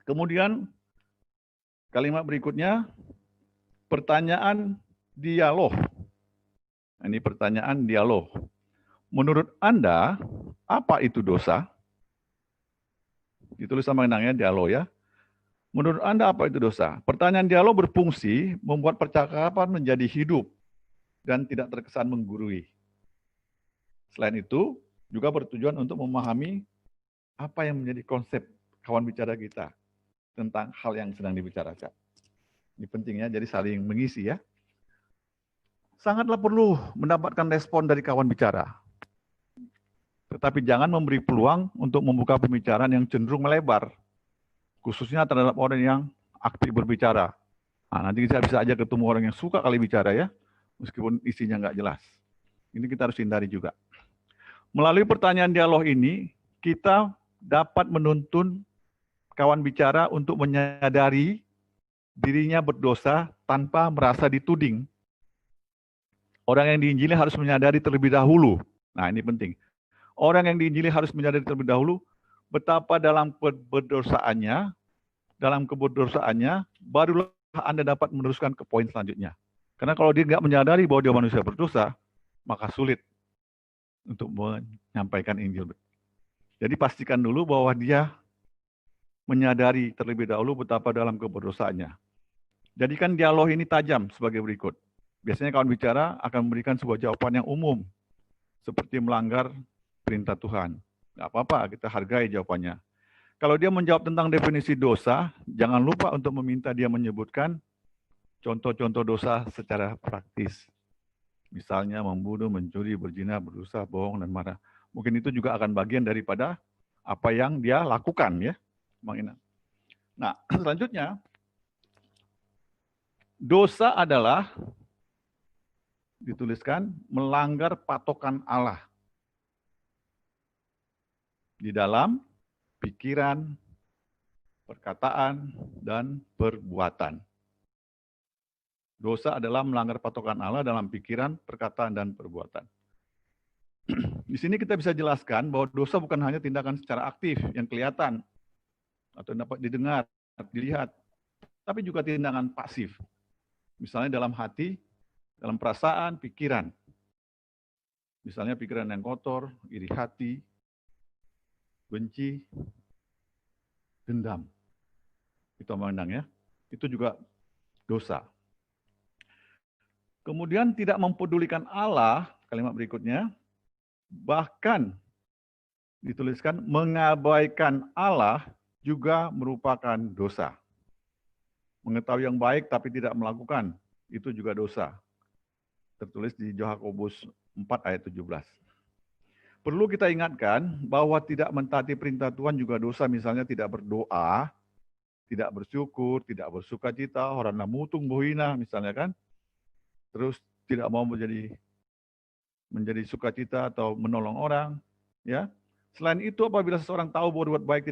Kemudian kalimat berikutnya pertanyaan dialog. Ini pertanyaan dialog. Menurut Anda, apa itu dosa? Ditulis sama enangnya dialog ya. Menurut Anda apa itu dosa? Pertanyaan dialog berfungsi membuat percakapan menjadi hidup dan tidak terkesan menggurui. Selain itu, juga bertujuan untuk memahami apa yang menjadi konsep kawan bicara kita tentang hal yang sedang dibicarakan. Ini pentingnya, jadi saling mengisi ya. Sangatlah perlu mendapatkan respon dari kawan bicara. Tetapi jangan memberi peluang untuk membuka pembicaraan yang cenderung melebar. Khususnya terhadap orang yang aktif berbicara. Nah, nanti kita bisa aja ketemu orang yang suka kali bicara ya, meskipun isinya nggak jelas. Ini kita harus hindari juga. Melalui pertanyaan dialog ini, kita dapat menuntun kawan bicara untuk menyadari dirinya berdosa tanpa merasa dituding. Orang yang diinjili harus menyadari terlebih dahulu. Nah, ini penting. Orang yang diinjili harus menyadari terlebih dahulu betapa dalam keberdosaannya, barulah Anda dapat meneruskan ke poin selanjutnya. Karena kalau dia nggak menyadari bahwa dia manusia berdosa, maka sulit untuk menyampaikan Injil. Jadi pastikan dulu bahwa dia menyadari terlebih dahulu betapa dalam keberdosaannya. Jadikan dialog ini tajam sebagai berikut. Biasanya kawan bicara akan memberikan sebuah jawaban yang umum, seperti melanggar perintah Tuhan. Nggak apa-apa, kita hargai jawabannya. Kalau dia menjawab tentang definisi dosa, jangan lupa untuk meminta dia menyebutkan contoh-contoh dosa secara praktis. Misalnya membunuh, mencuri, berzina, berdosa, bohong, dan marah. Mungkin itu juga akan bagian daripada apa yang dia lakukan ya. Nah, selanjutnya, dosa adalah dituliskan melanggar patokan Allah di dalam pikiran, perkataan, dan perbuatan. Dosa adalah melanggar patokan Allah dalam pikiran, perkataan, dan perbuatan. Di sini kita bisa jelaskan bahwa dosa bukan hanya tindakan secara aktif yang kelihatan atau dapat didengar, dilihat, tapi juga tindakan pasif. Misalnya dalam hati, dalam perasaan, pikiran. Misalnya pikiran yang kotor, iri hati, benci, dendam. Kita memandang ya, itu juga dosa. Kemudian tidak mempedulikan Allah, kalimat berikutnya, bahkan dituliskan mengabaikan Allah juga merupakan dosa. Mengetahui yang baik tapi tidak melakukan, itu juga dosa. Tertulis di Yakobus 4 ayat 17. Perlu kita ingatkan bahwa tidak mentaati perintah Tuhan juga dosa, misalnya tidak berdoa, tidak bersyukur, tidak bersuka cita, orang namutung bohina misalnya kan. Terus tidak mau menjadi sukacita atau menolong orang, ya. Selain itu, apabila seseorang tahu bahwa berbuat baik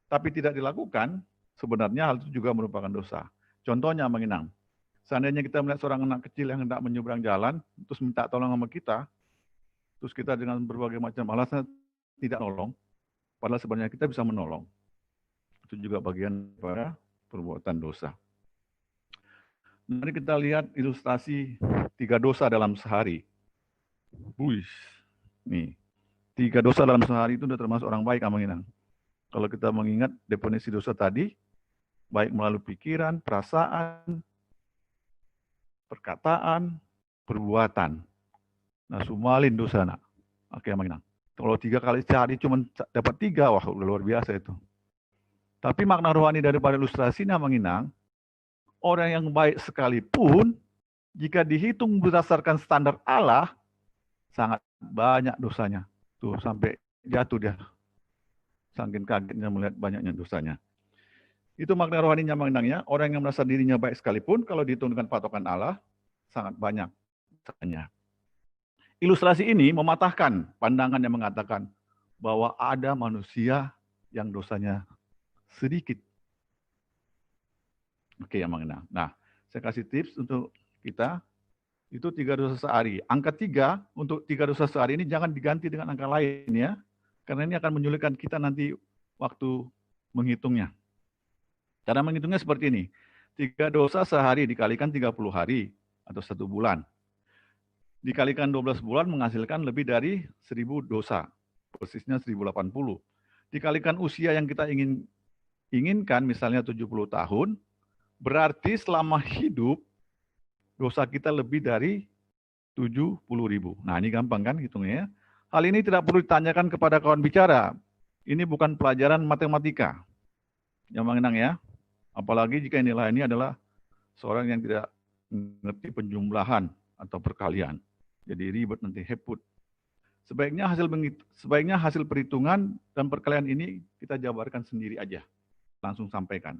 tapi tidak dilakukan, sebenarnya hal itu juga merupakan dosa. Contohnya menginang. Seandainya kita melihat seorang anak kecil yang hendak menyeberang jalan, terus minta tolong sama kita, terus kita dengan berbagai macam alasan tidak nolong, padahal sebenarnya kita bisa menolong. Itu juga bagian pada perbuatan dosa. Mari kita lihat ilustrasi 3 dosa dalam sehari. Wih, nih 3 dosa dalam sehari itu udah termasuk orang baik, Amang Inang. Kalau kita mengingat definisi dosa tadi, baik melalui pikiran, perasaan, perkataan, perbuatan. Nah, sumalin dosa nak. Oke, Amang Inang. Kalau 3 kali sehari cuma dapat 3, wah udah luar biasa itu. Tapi makna rohani daripada ilustrasi ini, Amang Inang, orang yang baik sekalipun, jika dihitung berdasarkan standar Allah, sangat banyak dosanya. Tuh, sampai jatuh dia. Saking kagetnya melihat banyaknya dosanya. Itu makna rohaninya, Amang Inang, ya. Orang yang merasa dirinya baik sekalipun, kalau dihitung dengan patokan Allah, sangat banyak dosanya. Ilustrasi ini mematahkan pandangan yang mengatakan bahwa ada manusia yang dosanya sedikit. Oke, Amang Inang. Nah, saya kasih tips untuk kita, itu 3 dosa sehari. Angka 3 untuk 3 dosa sehari ini jangan diganti dengan angka lain ya, karena ini akan menyulitkan kita nanti waktu menghitungnya. Cara menghitungnya seperti ini, 3 dosa sehari dikalikan 30 hari atau 1 bulan. Dikalikan 12 bulan menghasilkan lebih dari 1000 dosa, persisnya 1080. Dikalikan usia yang kita inginkan, misalnya 70 tahun, berarti selama hidup dosa kita lebih dari 70.000. Nah, ini gampang kan hitungnya ya. Hal ini tidak perlu ditanyakan kepada kawan bicara. Ini bukan pelajaran matematika. Yang mengenang ya. Apalagi jika nilai ini adalah seorang yang tidak mengerti penjumlahan atau perkalian. Jadi ribet nanti, heput. Sebaiknya hasil perhitungan dan perkalian ini kita jabarkan sendiri aja. Langsung sampaikan.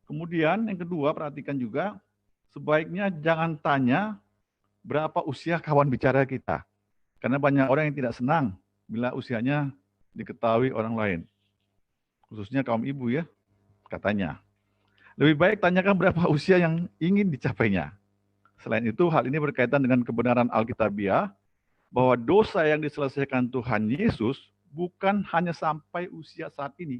Kemudian yang kedua, perhatikan juga, sebaiknya jangan tanya berapa usia kawan bicara kita. Karena banyak orang yang tidak senang bila usianya diketahui orang lain. Khususnya kaum ibu ya, katanya. Lebih baik tanyakan berapa usia yang ingin dicapainya. Selain itu, hal ini berkaitan dengan kebenaran Alkitabiah, bahwa dosa yang diselesaikan Tuhan Yesus bukan hanya sampai usia saat ini,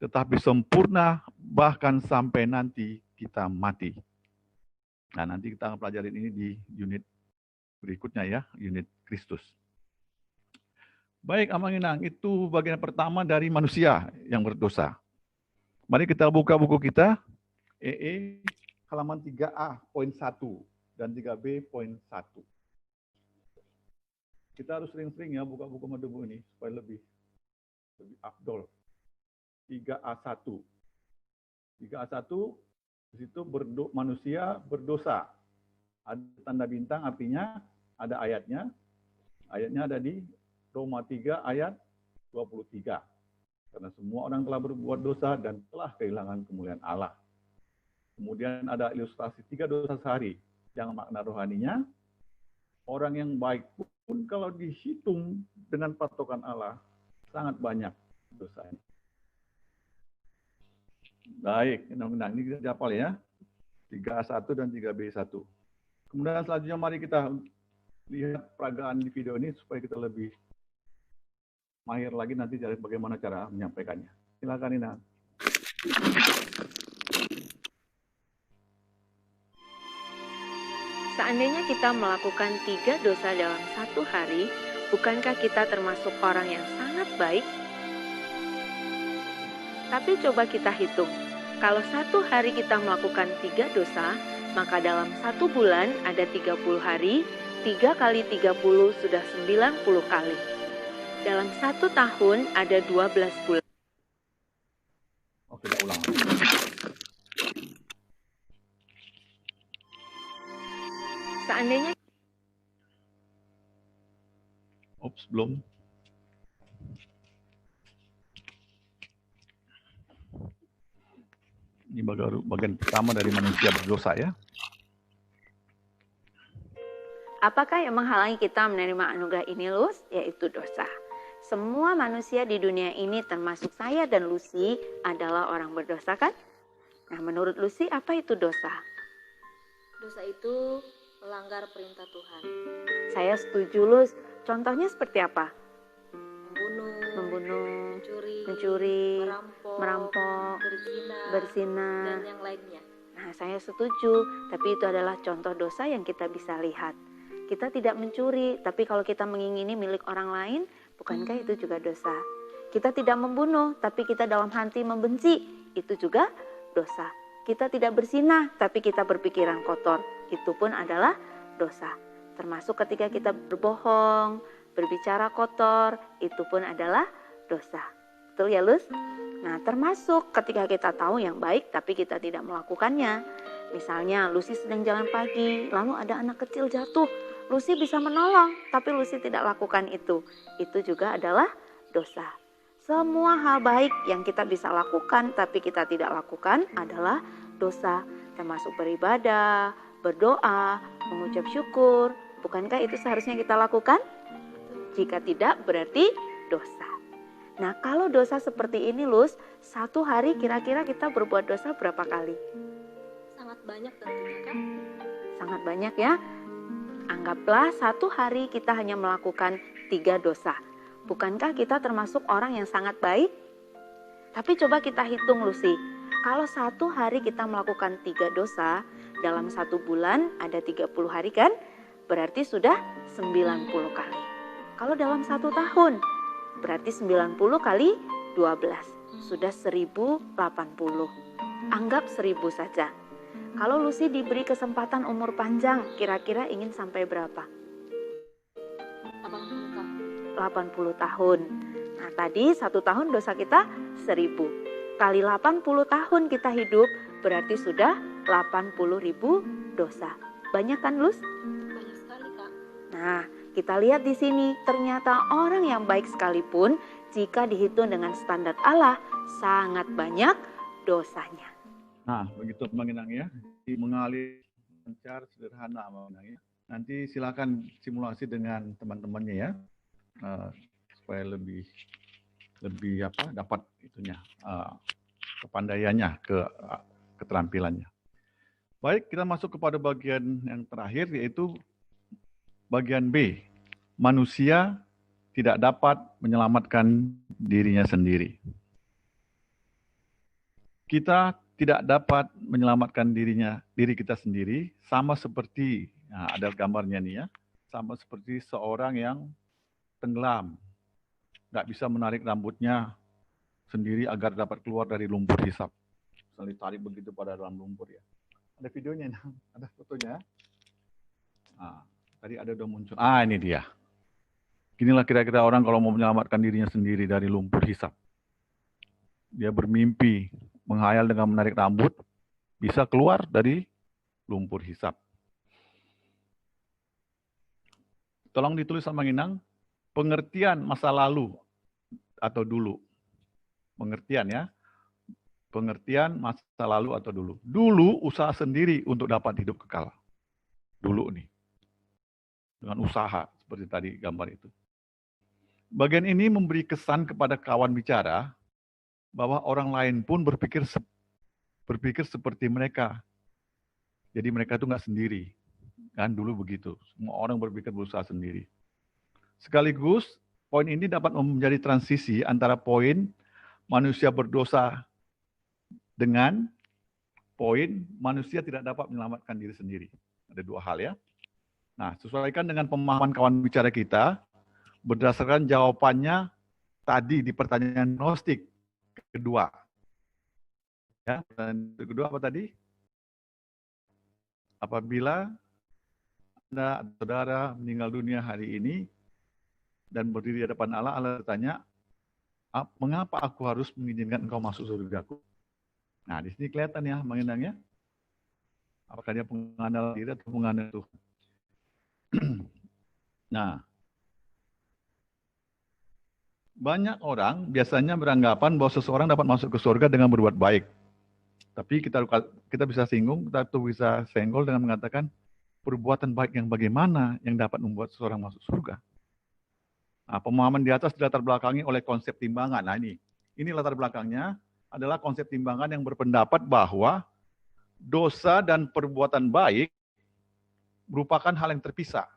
tetapi sempurna bahkan sampai nanti kita mati. Nah, nanti kita akan pelajarin ini di unit berikutnya ya, unit Kristus. Baik, Amang Inang, itu bagian pertama dari manusia yang berdosa. Mari kita buka buku kita, EE halaman 3A poin 1 dan 3B poin 1. Kita harus sering-sering ya buka buku Medebu ini supaya lebih afdol. 3A1. 3A1 di situ manusia berdosa. Ada tanda bintang artinya ada ayatnya. Ayatnya ada di Roma 3 ayat 23. Karena semua orang telah berbuat dosa dan telah kehilangan kemuliaan Allah. Kemudian ada ilustrasi 3 dosa sehari. Yang makna rohaninya, orang yang baik pun kalau dihitung dengan patokan Allah, sangat banyak dosanya. Baik, ini kita hafal ya. 3A1 dan 3B1. Kemudian selanjutnya mari kita lihat peragaan di video ini supaya kita lebih mahir lagi nanti bagaimana cara menyampaikannya. Silakan Ina. Seandainya kita melakukan 3 dosa dalam 1 hari, bukankah kita termasuk orang yang sangat baik? Tapi coba kita hitung, kalau 1 hari kita melakukan 3 dosa, maka dalam 1 bulan ada 30 hari, 3 kali 30 sudah 90 kali. Dalam 1 tahun ada 12 bulan. Oke, kita ulang. Seandainya belum. Ini bagian pertama dari manusia berdosa ya. apakah yang menghalangi kita menerima anugerah ini, Luz? Yaitu dosa. Semua manusia di dunia ini termasuk saya dan Lucy adalah orang berdosa kan? Nah, menurut Lucy apa itu dosa? Dosa itu melanggar perintah Tuhan. Saya setuju, Luz. Contohnya seperti apa? Membunuh, mencuri, merampok, berzina, dan yang lainnya. Nah, Nah, saya setuju, tapi itu adalah contoh dosa yang kita bisa lihat. Kita tidak mencuri, tapi kalau kita mengingini milik orang lain, bukankah itu juga dosa? Kita tidak membunuh, tapi kita dalam hati membenci, itu juga dosa. Kita tidak berzinah, tapi kita berpikiran kotor, itu pun adalah dosa. Termasuk ketika kita berbohong, berbicara kotor, itu pun adalah dosa. Betul ya, Luz? Nah, termasuk ketika kita tahu yang baik, tapi kita tidak melakukannya. Misalnya, Lucy sedang jalan pagi, lalu ada anak kecil jatuh. Lucy bisa menolong, tapi Lucy tidak lakukan itu. Itu juga adalah dosa. Semua hal baik yang kita bisa lakukan tapi kita tidak lakukan adalah dosa, termasuk beribadah, berdoa, mengucap syukur. Bukankah itu seharusnya kita lakukan? Jika tidak, berarti dosa. Nah, kalau dosa seperti ini, Luz, satu hari kira-kira kita berbuat dosa berapa kali? Sangat banyak tentunya, kan? Sangat banyak ya. Anggaplah satu hari kita hanya melakukan 3 dosa. Bukankah kita termasuk orang yang sangat baik? Tapi coba kita hitung, Lucy. Kalau satu hari kita melakukan 3 dosa, dalam 1 bulan ada 30 hari kan? Berarti sudah 90 kali. Kalau dalam 1 tahun, berarti 90 kali 12. Sudah 1080. Anggap 1000 saja. Kalau Lucy diberi kesempatan umur panjang, kira-kira ingin sampai berapa? 80 tahun. Nah, tadi 1 tahun dosa kita 1000. Kali 80 tahun kita hidup, berarti sudah 80.000 dosa. Banyak kan, Luz? Banyak sekali, Kak. Nah, kita lihat di sini, ternyata orang yang baik sekalipun, jika dihitung dengan standar Allah, sangat banyak dosanya. Nah, begitu mengenang ya, mengalir lancar, sederhana mengenang ya. Nanti silakan simulasi dengan teman-temannya ya. Supaya lebih dapat itunya kepandaiannya, keterampilannya. Baik, kita masuk kepada bagian yang terakhir, yaitu bagian B. Manusia tidak dapat menyelamatkan dirinya sendiri. Kita tidak dapat menyelamatkan diri kita sendiri, sama seperti, nah ada gambarnya nih ya, sama seperti seorang yang tenggelam, nggak bisa menarik rambutnya sendiri agar dapat keluar dari lumpur hisap. Misalnya ditarik begitu pada dalam lumpur ya. Ada videonya, ada fotonya. Nah, tadi ada udah muncul. Ini dia. Inilah kira-kira orang kalau mau menyelamatkan dirinya sendiri dari lumpur hisap. Dia bermimpi, menghayal dengan menarik rambut, bisa keluar dari lumpur hisap. Tolong ditulis sama Inang. Pengertian masa lalu atau dulu. Pengertian ya. Pengertian masa lalu atau dulu. Dulu usaha sendiri untuk dapat hidup kekal. Dulu nih. Dengan usaha seperti tadi gambar itu. Bagian ini memberi kesan kepada kawan bicara bahwa orang lain pun berpikir seperti mereka. Jadi mereka itu nggak sendiri. Kan dulu begitu. Semua orang berpikir berusaha sendiri. Sekaligus, poin ini dapat menjadi transisi antara poin manusia berdosa dengan poin manusia tidak dapat menyelamatkan diri sendiri. Ada 2 hal ya. Nah, sesuaikan dengan pemahaman kawan bicara kita, berdasarkan jawabannya tadi di pertanyaan gnostik kedua. Ya, pertanyaan kedua apa tadi? Apabila Anda atau saudara meninggal dunia hari ini, dan berdiri di hadapan Allah, Allah bertanya, mengapa aku harus mengizinkan engkau masuk surgaku? Nah, di sini kelihatan ya mengenangnya. Apakah dia pengandal diri atau pengandal Tuhan? Nah, banyak orang biasanya beranggapan bahwa seseorang dapat masuk ke surga dengan berbuat baik. Tapi kita bisa singgung, kita tuh bisa senggol dengan mengatakan, perbuatan baik yang bagaimana yang dapat membuat seseorang masuk surga? Nah, pemahaman di atas dilatar belakangi oleh konsep timbangan. Nah, ini latar belakangnya adalah konsep timbangan yang berpendapat bahwa dosa dan perbuatan baik merupakan hal yang terpisah.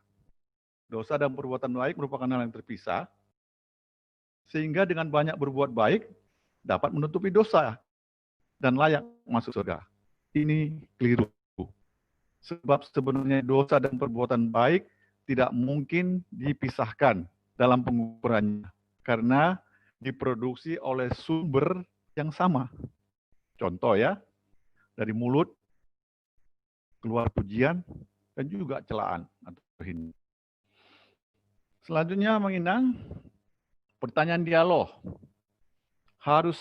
Dosa dan perbuatan baik merupakan hal yang terpisah, sehingga dengan banyak berbuat baik dapat menutupi dosa dan layak masuk surga. ini keliru. Sebab sebenarnya dosa dan perbuatan baik tidak mungkin dipisahkan dalam pengukurannya, karena diproduksi oleh sumber yang sama. Contoh ya, dari mulut keluar pujian dan juga celaan atau hina. Selanjutnya menginang pertanyaan dialog. Harus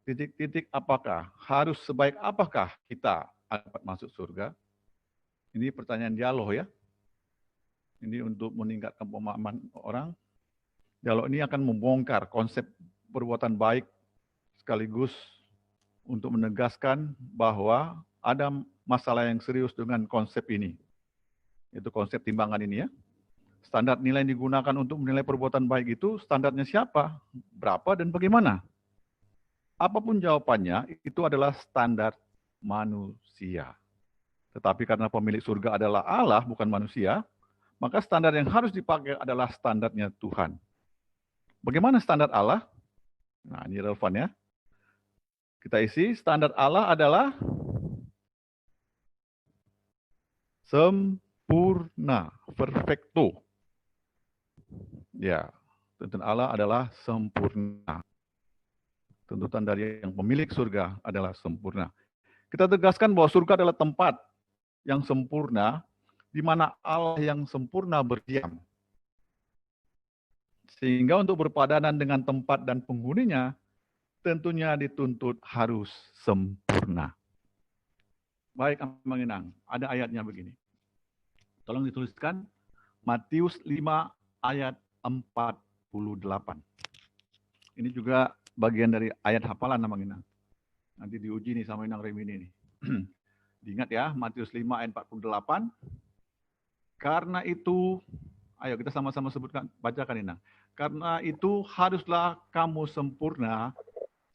titik-titik apakah? Harus sebaik apakah kita dapat masuk surga? Ini pertanyaan dialog ya. Ini untuk meningkatkan pemahaman orang. Dialog ini akan membongkar konsep perbuatan baik sekaligus untuk menegaskan bahwa ada masalah yang serius dengan konsep ini. Itu konsep timbangan ini ya. Standar nilai yang digunakan untuk menilai perbuatan baik itu standarnya siapa, berapa, dan bagaimana? Apapun jawabannya, itu adalah standar manusia. Tetapi karena pemilik surga adalah Allah, bukan manusia, maka standar yang harus dipakai adalah standarnya Tuhan. Bagaimana standar Allah? Nah, ini relevan ya. Kita isi, standar Allah adalah sempurna, perfecto. Ya, tuntutan Allah adalah sempurna. Tuntutan dari yang pemilik surga adalah sempurna. Kita tegaskan bahwa surga adalah tempat yang sempurna, di mana Allah yang sempurna berdiam. Sehingga untuk berpadanan dengan tempat dan penghuninya, tentunya dituntut harus sempurna. Baik, mengenang. Ada ayatnya begini. Tolong dituliskan, Matius 5 ayat 48. Ini juga bagian dari ayat hafalan mengenang. Nanti diuji nih sama Inang Remini nih. Diingat ya, Matius 5 ayat 48. Karena itu, ayo kita sama-sama sebutkan, bacakan Inang. Karena itu haruslah kamu sempurna,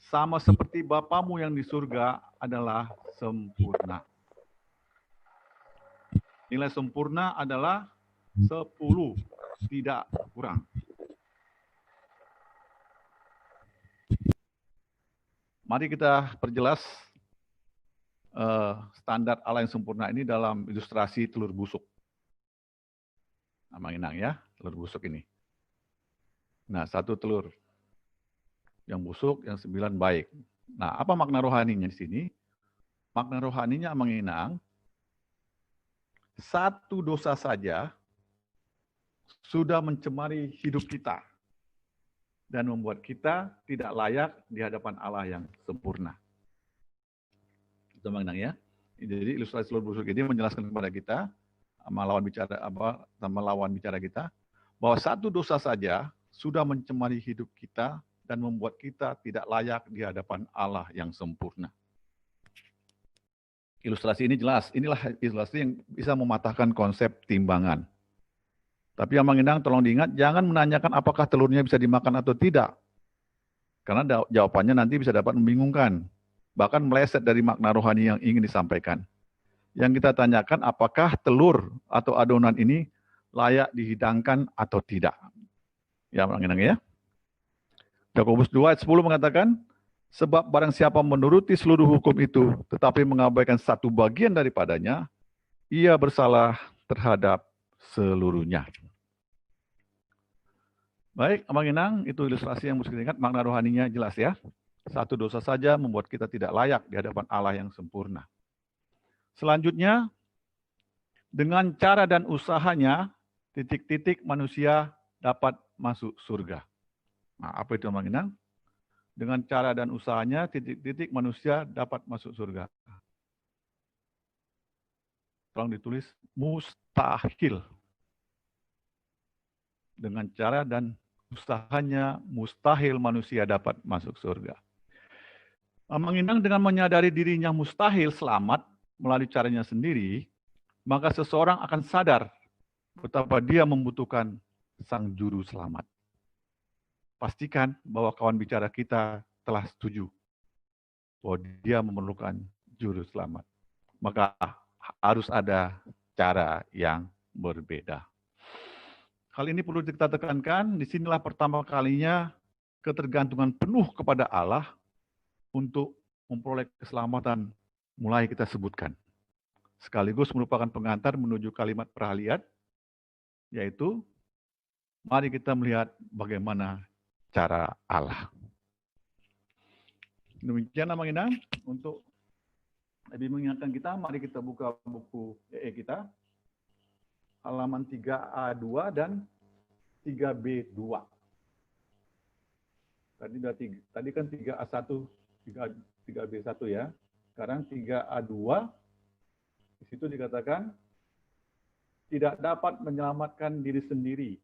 sama seperti Bapamu yang di surga adalah sempurna. Nilai sempurna adalah 10, tidak kurang. Mari kita perjelas standar Allah yang sempurna ini dalam ilustrasi telur busuk. Nama Inang ya, telur busuk ini. Nah, 1 telur yang busuk, yang 9 baik. Nah, apa makna rohaninya di sini? Makna rohaninya menginang, 1 dosa saja sudah mencemari hidup kita dan membuat kita tidak layak di hadapan Allah yang sempurna. Itu mengenang ya. Jadi ilustrasi telur busuk ini menjelaskan kepada kita sama lawan bicara kita bahwa 1 dosa saja sudah mencemari hidup kita dan membuat kita tidak layak di hadapan Allah yang sempurna. Ilustrasi ini jelas, inilah ilustrasi yang bisa mematahkan konsep timbangan. Tapi yang mengenang tolong diingat, jangan menanyakan apakah telurnya bisa dimakan atau tidak. Karena jawabannya nanti bisa dapat membingungkan. Bahkan meleset dari makna rohani yang ingin disampaikan. Yang kita tanyakan apakah telur atau adonan ini layak dihidangkan atau tidak. Ya, mengenang ya. Yakobus 2 ayat 10 mengatakan, sebab barang siapa menuruti seluruh hukum itu, tetapi mengabaikan 1 bagian daripadanya, ia bersalah terhadap seluruhnya. Baik, Abang Inang, itu ilustrasi yang mesti diingat, makna rohaninya jelas ya. 1 dosa saja membuat kita tidak layak di hadapan Allah yang sempurna. Selanjutnya, dengan cara dan usahanya, titik-titik manusia dapat masuk surga. Nah, apa itu Abang Inang? Dengan cara dan usahanya, titik-titik manusia dapat masuk surga. Tolong ditulis, mustahil. Dengan cara dan usahanya, mustahil manusia dapat masuk surga. Menginang dengan menyadari dirinya mustahil selamat melalui caranya sendiri, maka seseorang akan sadar betapa dia membutuhkan sang juru selamat. Pastikan bahwa kawan bicara kita telah setuju bahwa dia memerlukan juru selamat. Maka harus ada cara yang berbeda. Hal ini perlu kita tekankan, disinilah pertama kalinya ketergantungan penuh kepada Allah untuk memperoleh keselamatan mulai kita sebutkan. Sekaligus merupakan pengantar menuju kalimat peralihan, yaitu mari kita melihat bagaimana cara Allah. Demikian Amang Inang, untuk lebih mengingatkan kita, mari kita buka buku EE kita, halaman 3A2 dan 3B2. Tadi kan 3A1, 3B1 ya. Sekarang 3A2, di situ dikatakan tidak dapat menyelamatkan diri sendiri.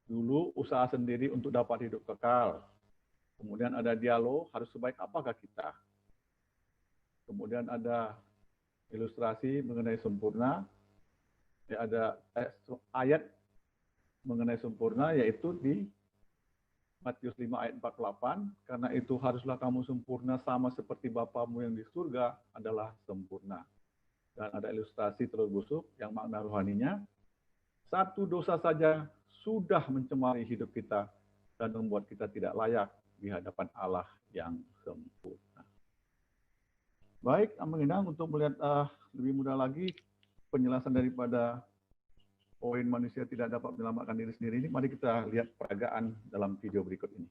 Dulu usaha sendiri untuk dapat hidup kekal. Kemudian ada dialog, harus sebaik apakah kita. Kemudian ada ilustrasi mengenai sempurna. Ya, ada ayat mengenai sempurna, yaitu di Matius 5 ayat 48. Karena itu haruslah kamu sempurna sama seperti Bapamu yang di surga adalah sempurna. Dan ada ilustrasi telur busuk yang makna rohaninya. Satu dosa saja sudah mencemari hidup kita dan membuat kita tidak layak di hadapan Allah yang sempurna. Baik, Amang Inang, untuk melihat lebih mudah lagi penjelasan daripada poin manusia tidak dapat menyelamatkan diri sendiri ini, mari kita lihat peragaan dalam video berikut ini.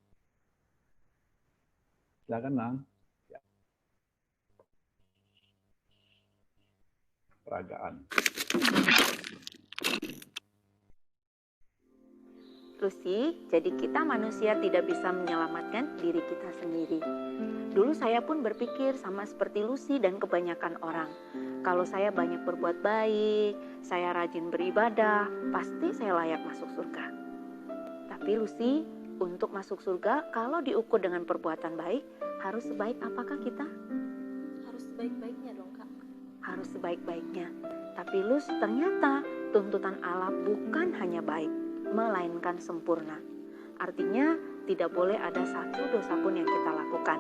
Silakan, Nang. Ya. Peragaan. Lucy, jadi kita manusia tidak bisa menyelamatkan diri kita sendiri. Dulu saya pun berpikir sama seperti Lucy dan kebanyakan orang. Kalau saya banyak berbuat baik, saya rajin beribadah, pasti saya layak masuk surga. Tapi Lucy, untuk masuk surga, kalau diukur dengan perbuatan baik, harus sebaik apakah kita? Harus sebaik-baiknya dong, Kak. Harus sebaik-baiknya. Tapi Lus, ternyata tuntutan Allah bukan hanya baik, melainkan sempurna. Artinya tidak boleh ada satu dosa pun yang kita lakukan.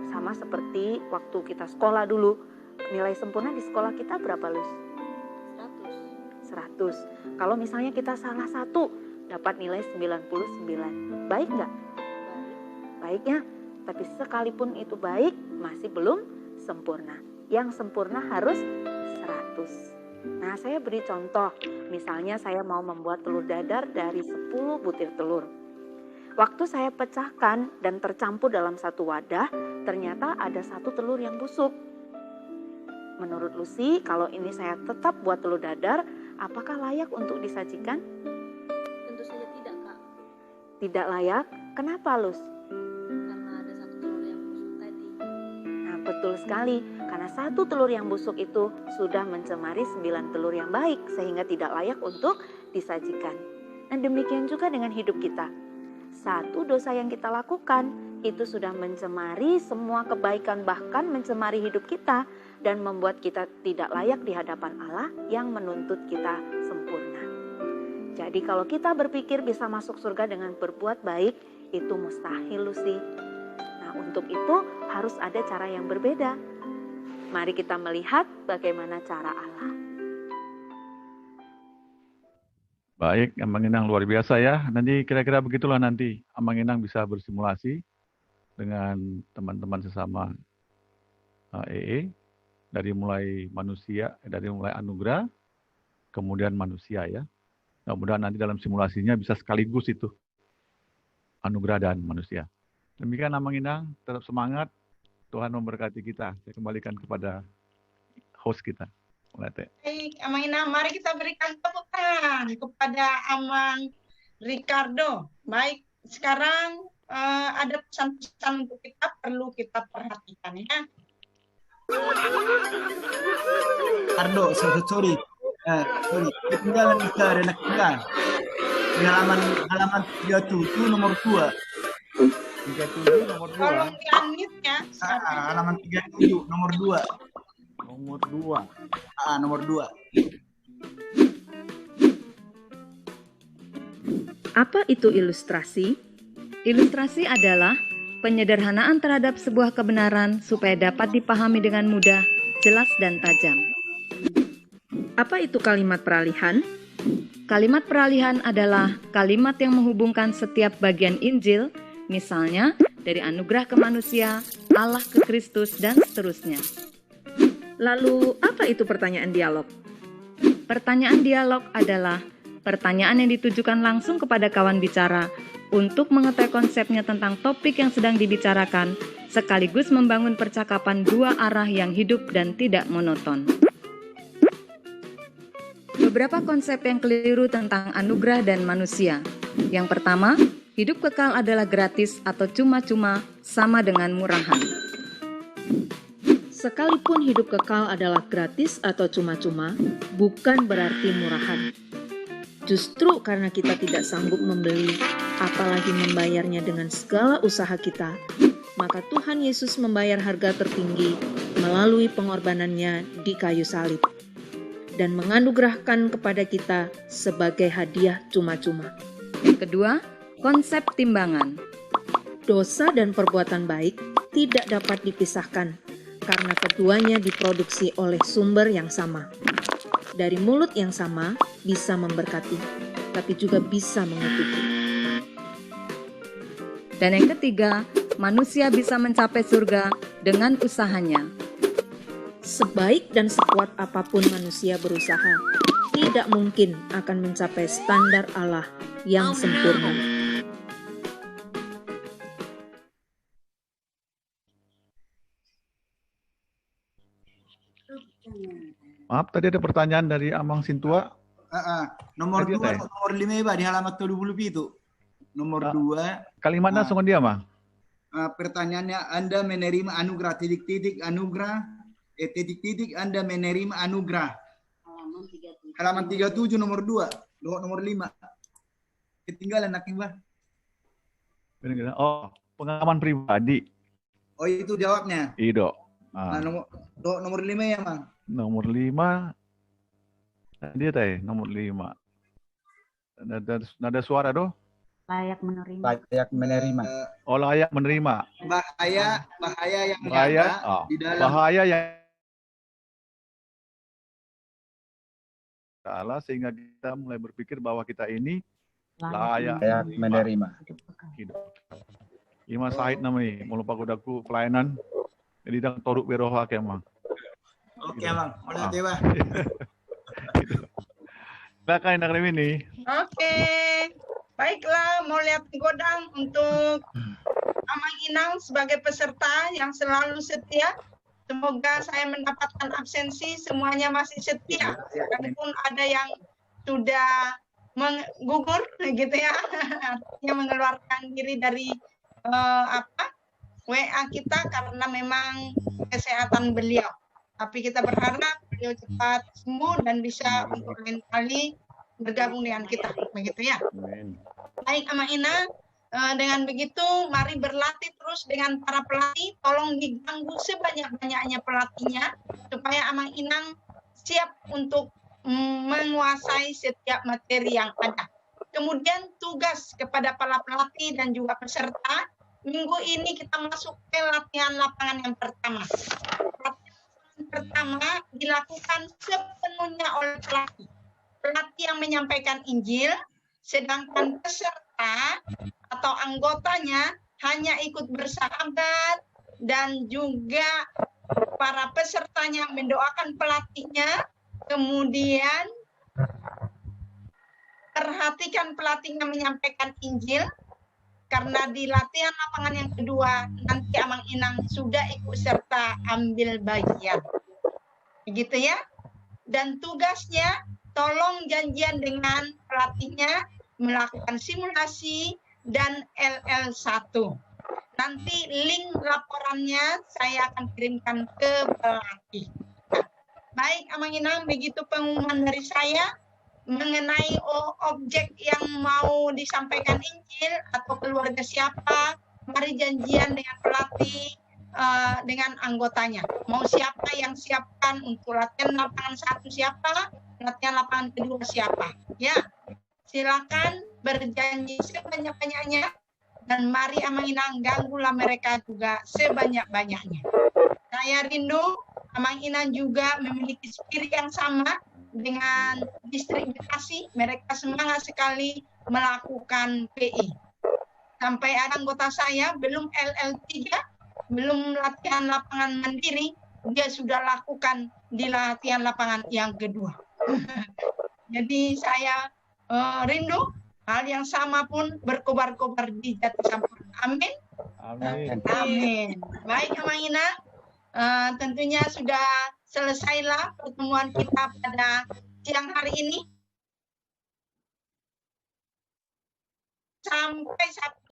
Sama seperti waktu kita sekolah dulu, nilai sempurna di sekolah kita berapa, Lus? 100. Kalau misalnya kita salah satu, dapat nilai 99. Baik nggak? Baik ya, tapi sekalipun itu baik, masih belum sempurna. Yang sempurna harus 100. Nah, saya beri contoh. Misalnya saya mau membuat telur dadar dari 10 butir telur. Waktu saya pecahkan dan tercampur dalam satu wadah, ternyata ada satu telur yang busuk. Menurut Lucy, kalau ini saya tetap buat telur dadar, apakah layak untuk disajikan? Tentu saja tidak, Kak. Tidak layak? Kenapa, Lus? Karena ada satu telur yang busuk tadi. Nah, betul sekali. Karena satu telur yang busuk itu sudah mencemari 9 telur yang baik, sehingga tidak layak untuk disajikan. Dan demikian juga dengan hidup kita. Satu dosa yang kita lakukan itu sudah mencemari semua kebaikan, bahkan mencemari hidup kita dan membuat kita tidak layak di hadapan Allah yang menuntut kita sempurna. Jadi kalau kita berpikir bisa masuk surga dengan berbuat baik, itu mustahil, Lucy. Nah, untuk itu harus ada cara yang berbeda. Mari kita melihat bagaimana cara Allah. Baik, Amang Inang luar biasa ya. Nanti kira-kira begitulah nanti Amang Inang bisa bersimulasi dengan teman-teman sesama EE dari mulai manusia, dari mulai anugerah, kemudian manusia ya. Mudah-mudahan nanti dalam simulasinya bisa sekaligus itu anugerah dan manusia. Demikian Amang Inang, tetap semangat. Tuhan memberkati kita. Saya kembalikan kepada host kita. Baik, Amang Inang, mari kita berikan tepuk tangan kepada Amang Ricardo. Baik, sekarang ada pesan-pesan untuk kita, perlu kita perhatikan ya. Ricardo, sorry. Ketinggalan kita anak kita. Di halaman 37 nomor 2. 37 nomor 2. Tolong di-unmute ya. Halaman 37 nomor 2. Nomor 2. Nomor 2. Apa itu ilustrasi? Ilustrasi adalah penyederhanaan terhadap sebuah kebenaran supaya dapat dipahami dengan mudah, jelas, dan tajam. Apa itu kalimat peralihan? Kalimat peralihan adalah kalimat yang menghubungkan setiap bagian Injil. Misalnya, dari anugerah ke manusia, Allah ke Kristus, dan seterusnya. Lalu, apa itu pertanyaan dialog? Pertanyaan dialog adalah pertanyaan yang ditujukan langsung kepada kawan bicara untuk mengetahui konsepnya tentang topik yang sedang dibicarakan, sekaligus membangun percakapan dua arah yang hidup dan tidak monoton. Beberapa konsep yang keliru tentang anugerah dan manusia. Yang pertama, hidup kekal adalah gratis atau cuma-cuma, sama dengan murahan. Sekalipun hidup kekal adalah gratis atau cuma-cuma, bukan berarti murahan. Justru karena kita tidak sanggup membeli, apalagi membayarnya dengan segala usaha kita, maka Tuhan Yesus membayar harga tertinggi melalui pengorbanannya di kayu salib dan menganugerahkan kepada kita sebagai hadiah cuma-cuma. Yang kedua, konsep timbangan. Dosa dan perbuatan baik tidak dapat dipisahkan karena keduanya diproduksi oleh sumber yang sama. Dari mulut yang sama bisa memberkati, tapi juga bisa mengutuki. Dan yang ketiga, manusia bisa mencapai surga dengan usahanya. Sebaik dan sekuat apapun manusia berusaha, tidak mungkin akan mencapai standar Allah yang sempurna. Maaf, tadi ada pertanyaan dari Amang Sintua. Nomor 2 atau nomor 5 Pak, di halaman 20 itu. Nomor 2. Kalimatnya langsung dia, Mang. Pertanyaannya, Anda menerima anugerah titik-titik anugerah, titik-titik Anda menerima anugerah. Halaman 37 nomor 2, nomor 5. Ketinggalan Mbak. Oh, pengalaman pribadi. Oh, itu jawabnya. Ido. Nomor 5 ya, Mang. Nomor 5. Dia teh nomor 5. Nada suara doh. Layak menerima. Layak menerima. Oh, layak menerima. Bahaya yang bahaya, ada di dalam. Bahaya yang Allah sehingga kita mulai berpikir bahwa kita ini layak menerima. Ima Sahid namanya, mau lupa kudaku pelayanan. Jadi dang toruk beroha kemang. Oke, Bang. Mulai dewa. Silakan nak ini. Oke. Baiklah, mau lihat godang untuk Amang Inang sebagai peserta yang selalu setia. Semoga saya mendapatkan absensi, semuanya masih setia. Walaupun ada yang sudah gugur, gitu ya, artinya mengeluarkan diri dari WA kita karena memang kesehatan beliau. Tapi kita berharap beliau cepat sembuh dan bisa untuk lain kali bergabung dengan kita, begitu ya. Baik, Amang Ina, dengan begitu mari berlatih terus dengan para pelatih. Tolong diganggu sebanyak-banyaknya pelatihnya supaya Amang Inang siap untuk menguasai setiap materi yang ada. Kemudian tugas kepada para pelatih dan juga peserta, minggu ini kita masuk ke latihan lapangan yang pertama. Pertama dilakukan sepenuhnya oleh pelatih. Pelatih yang menyampaikan Injil, sedangkan peserta atau anggotanya hanya ikut bersahabat dan juga para pesertanya mendoakan pelatihnya. Kemudian perhatikan pelatihnya menyampaikan Injil, karena di latihan lapangan yang kedua nanti Amang Inang sudah ikut serta ambil bagian. Begitu ya. Dan tugasnya tolong janjian dengan pelatihnya melakukan simulasi dan LL1. Nanti link laporannya saya akan kirimkan ke pelatih. Baik, Amang Inang, begitu pengumuman dari saya mengenai objek yang mau disampaikan Injil atau keluarga siapa, mari janjian dengan pelatih, dengan anggotanya. Mau siapa yang siapkan untuk latihan lapangan 1 siapa, latihan lapangan kedua siapa. Ya, silakan berjanji sebanyak-banyaknya dan mari Amang Inang ganggulah mereka juga sebanyak-banyaknya. Saya rindu Amang Inang juga memiliki spirit yang sama dengan distrik Bekasi. Mereka semangat sekali melakukan PI. Sampai ada anggota saya belum LL3, belum latihan lapangan mandiri, dia sudah lakukan di latihan lapangan yang kedua. Jadi saya rindu hal yang sama pun berkobar-kobar di Jati Sampurna. Amin. Amin. Amin. Baik, Amang Ina, tentunya sudah selesailah pertemuan kita pada siang hari ini. Sampai Sabtu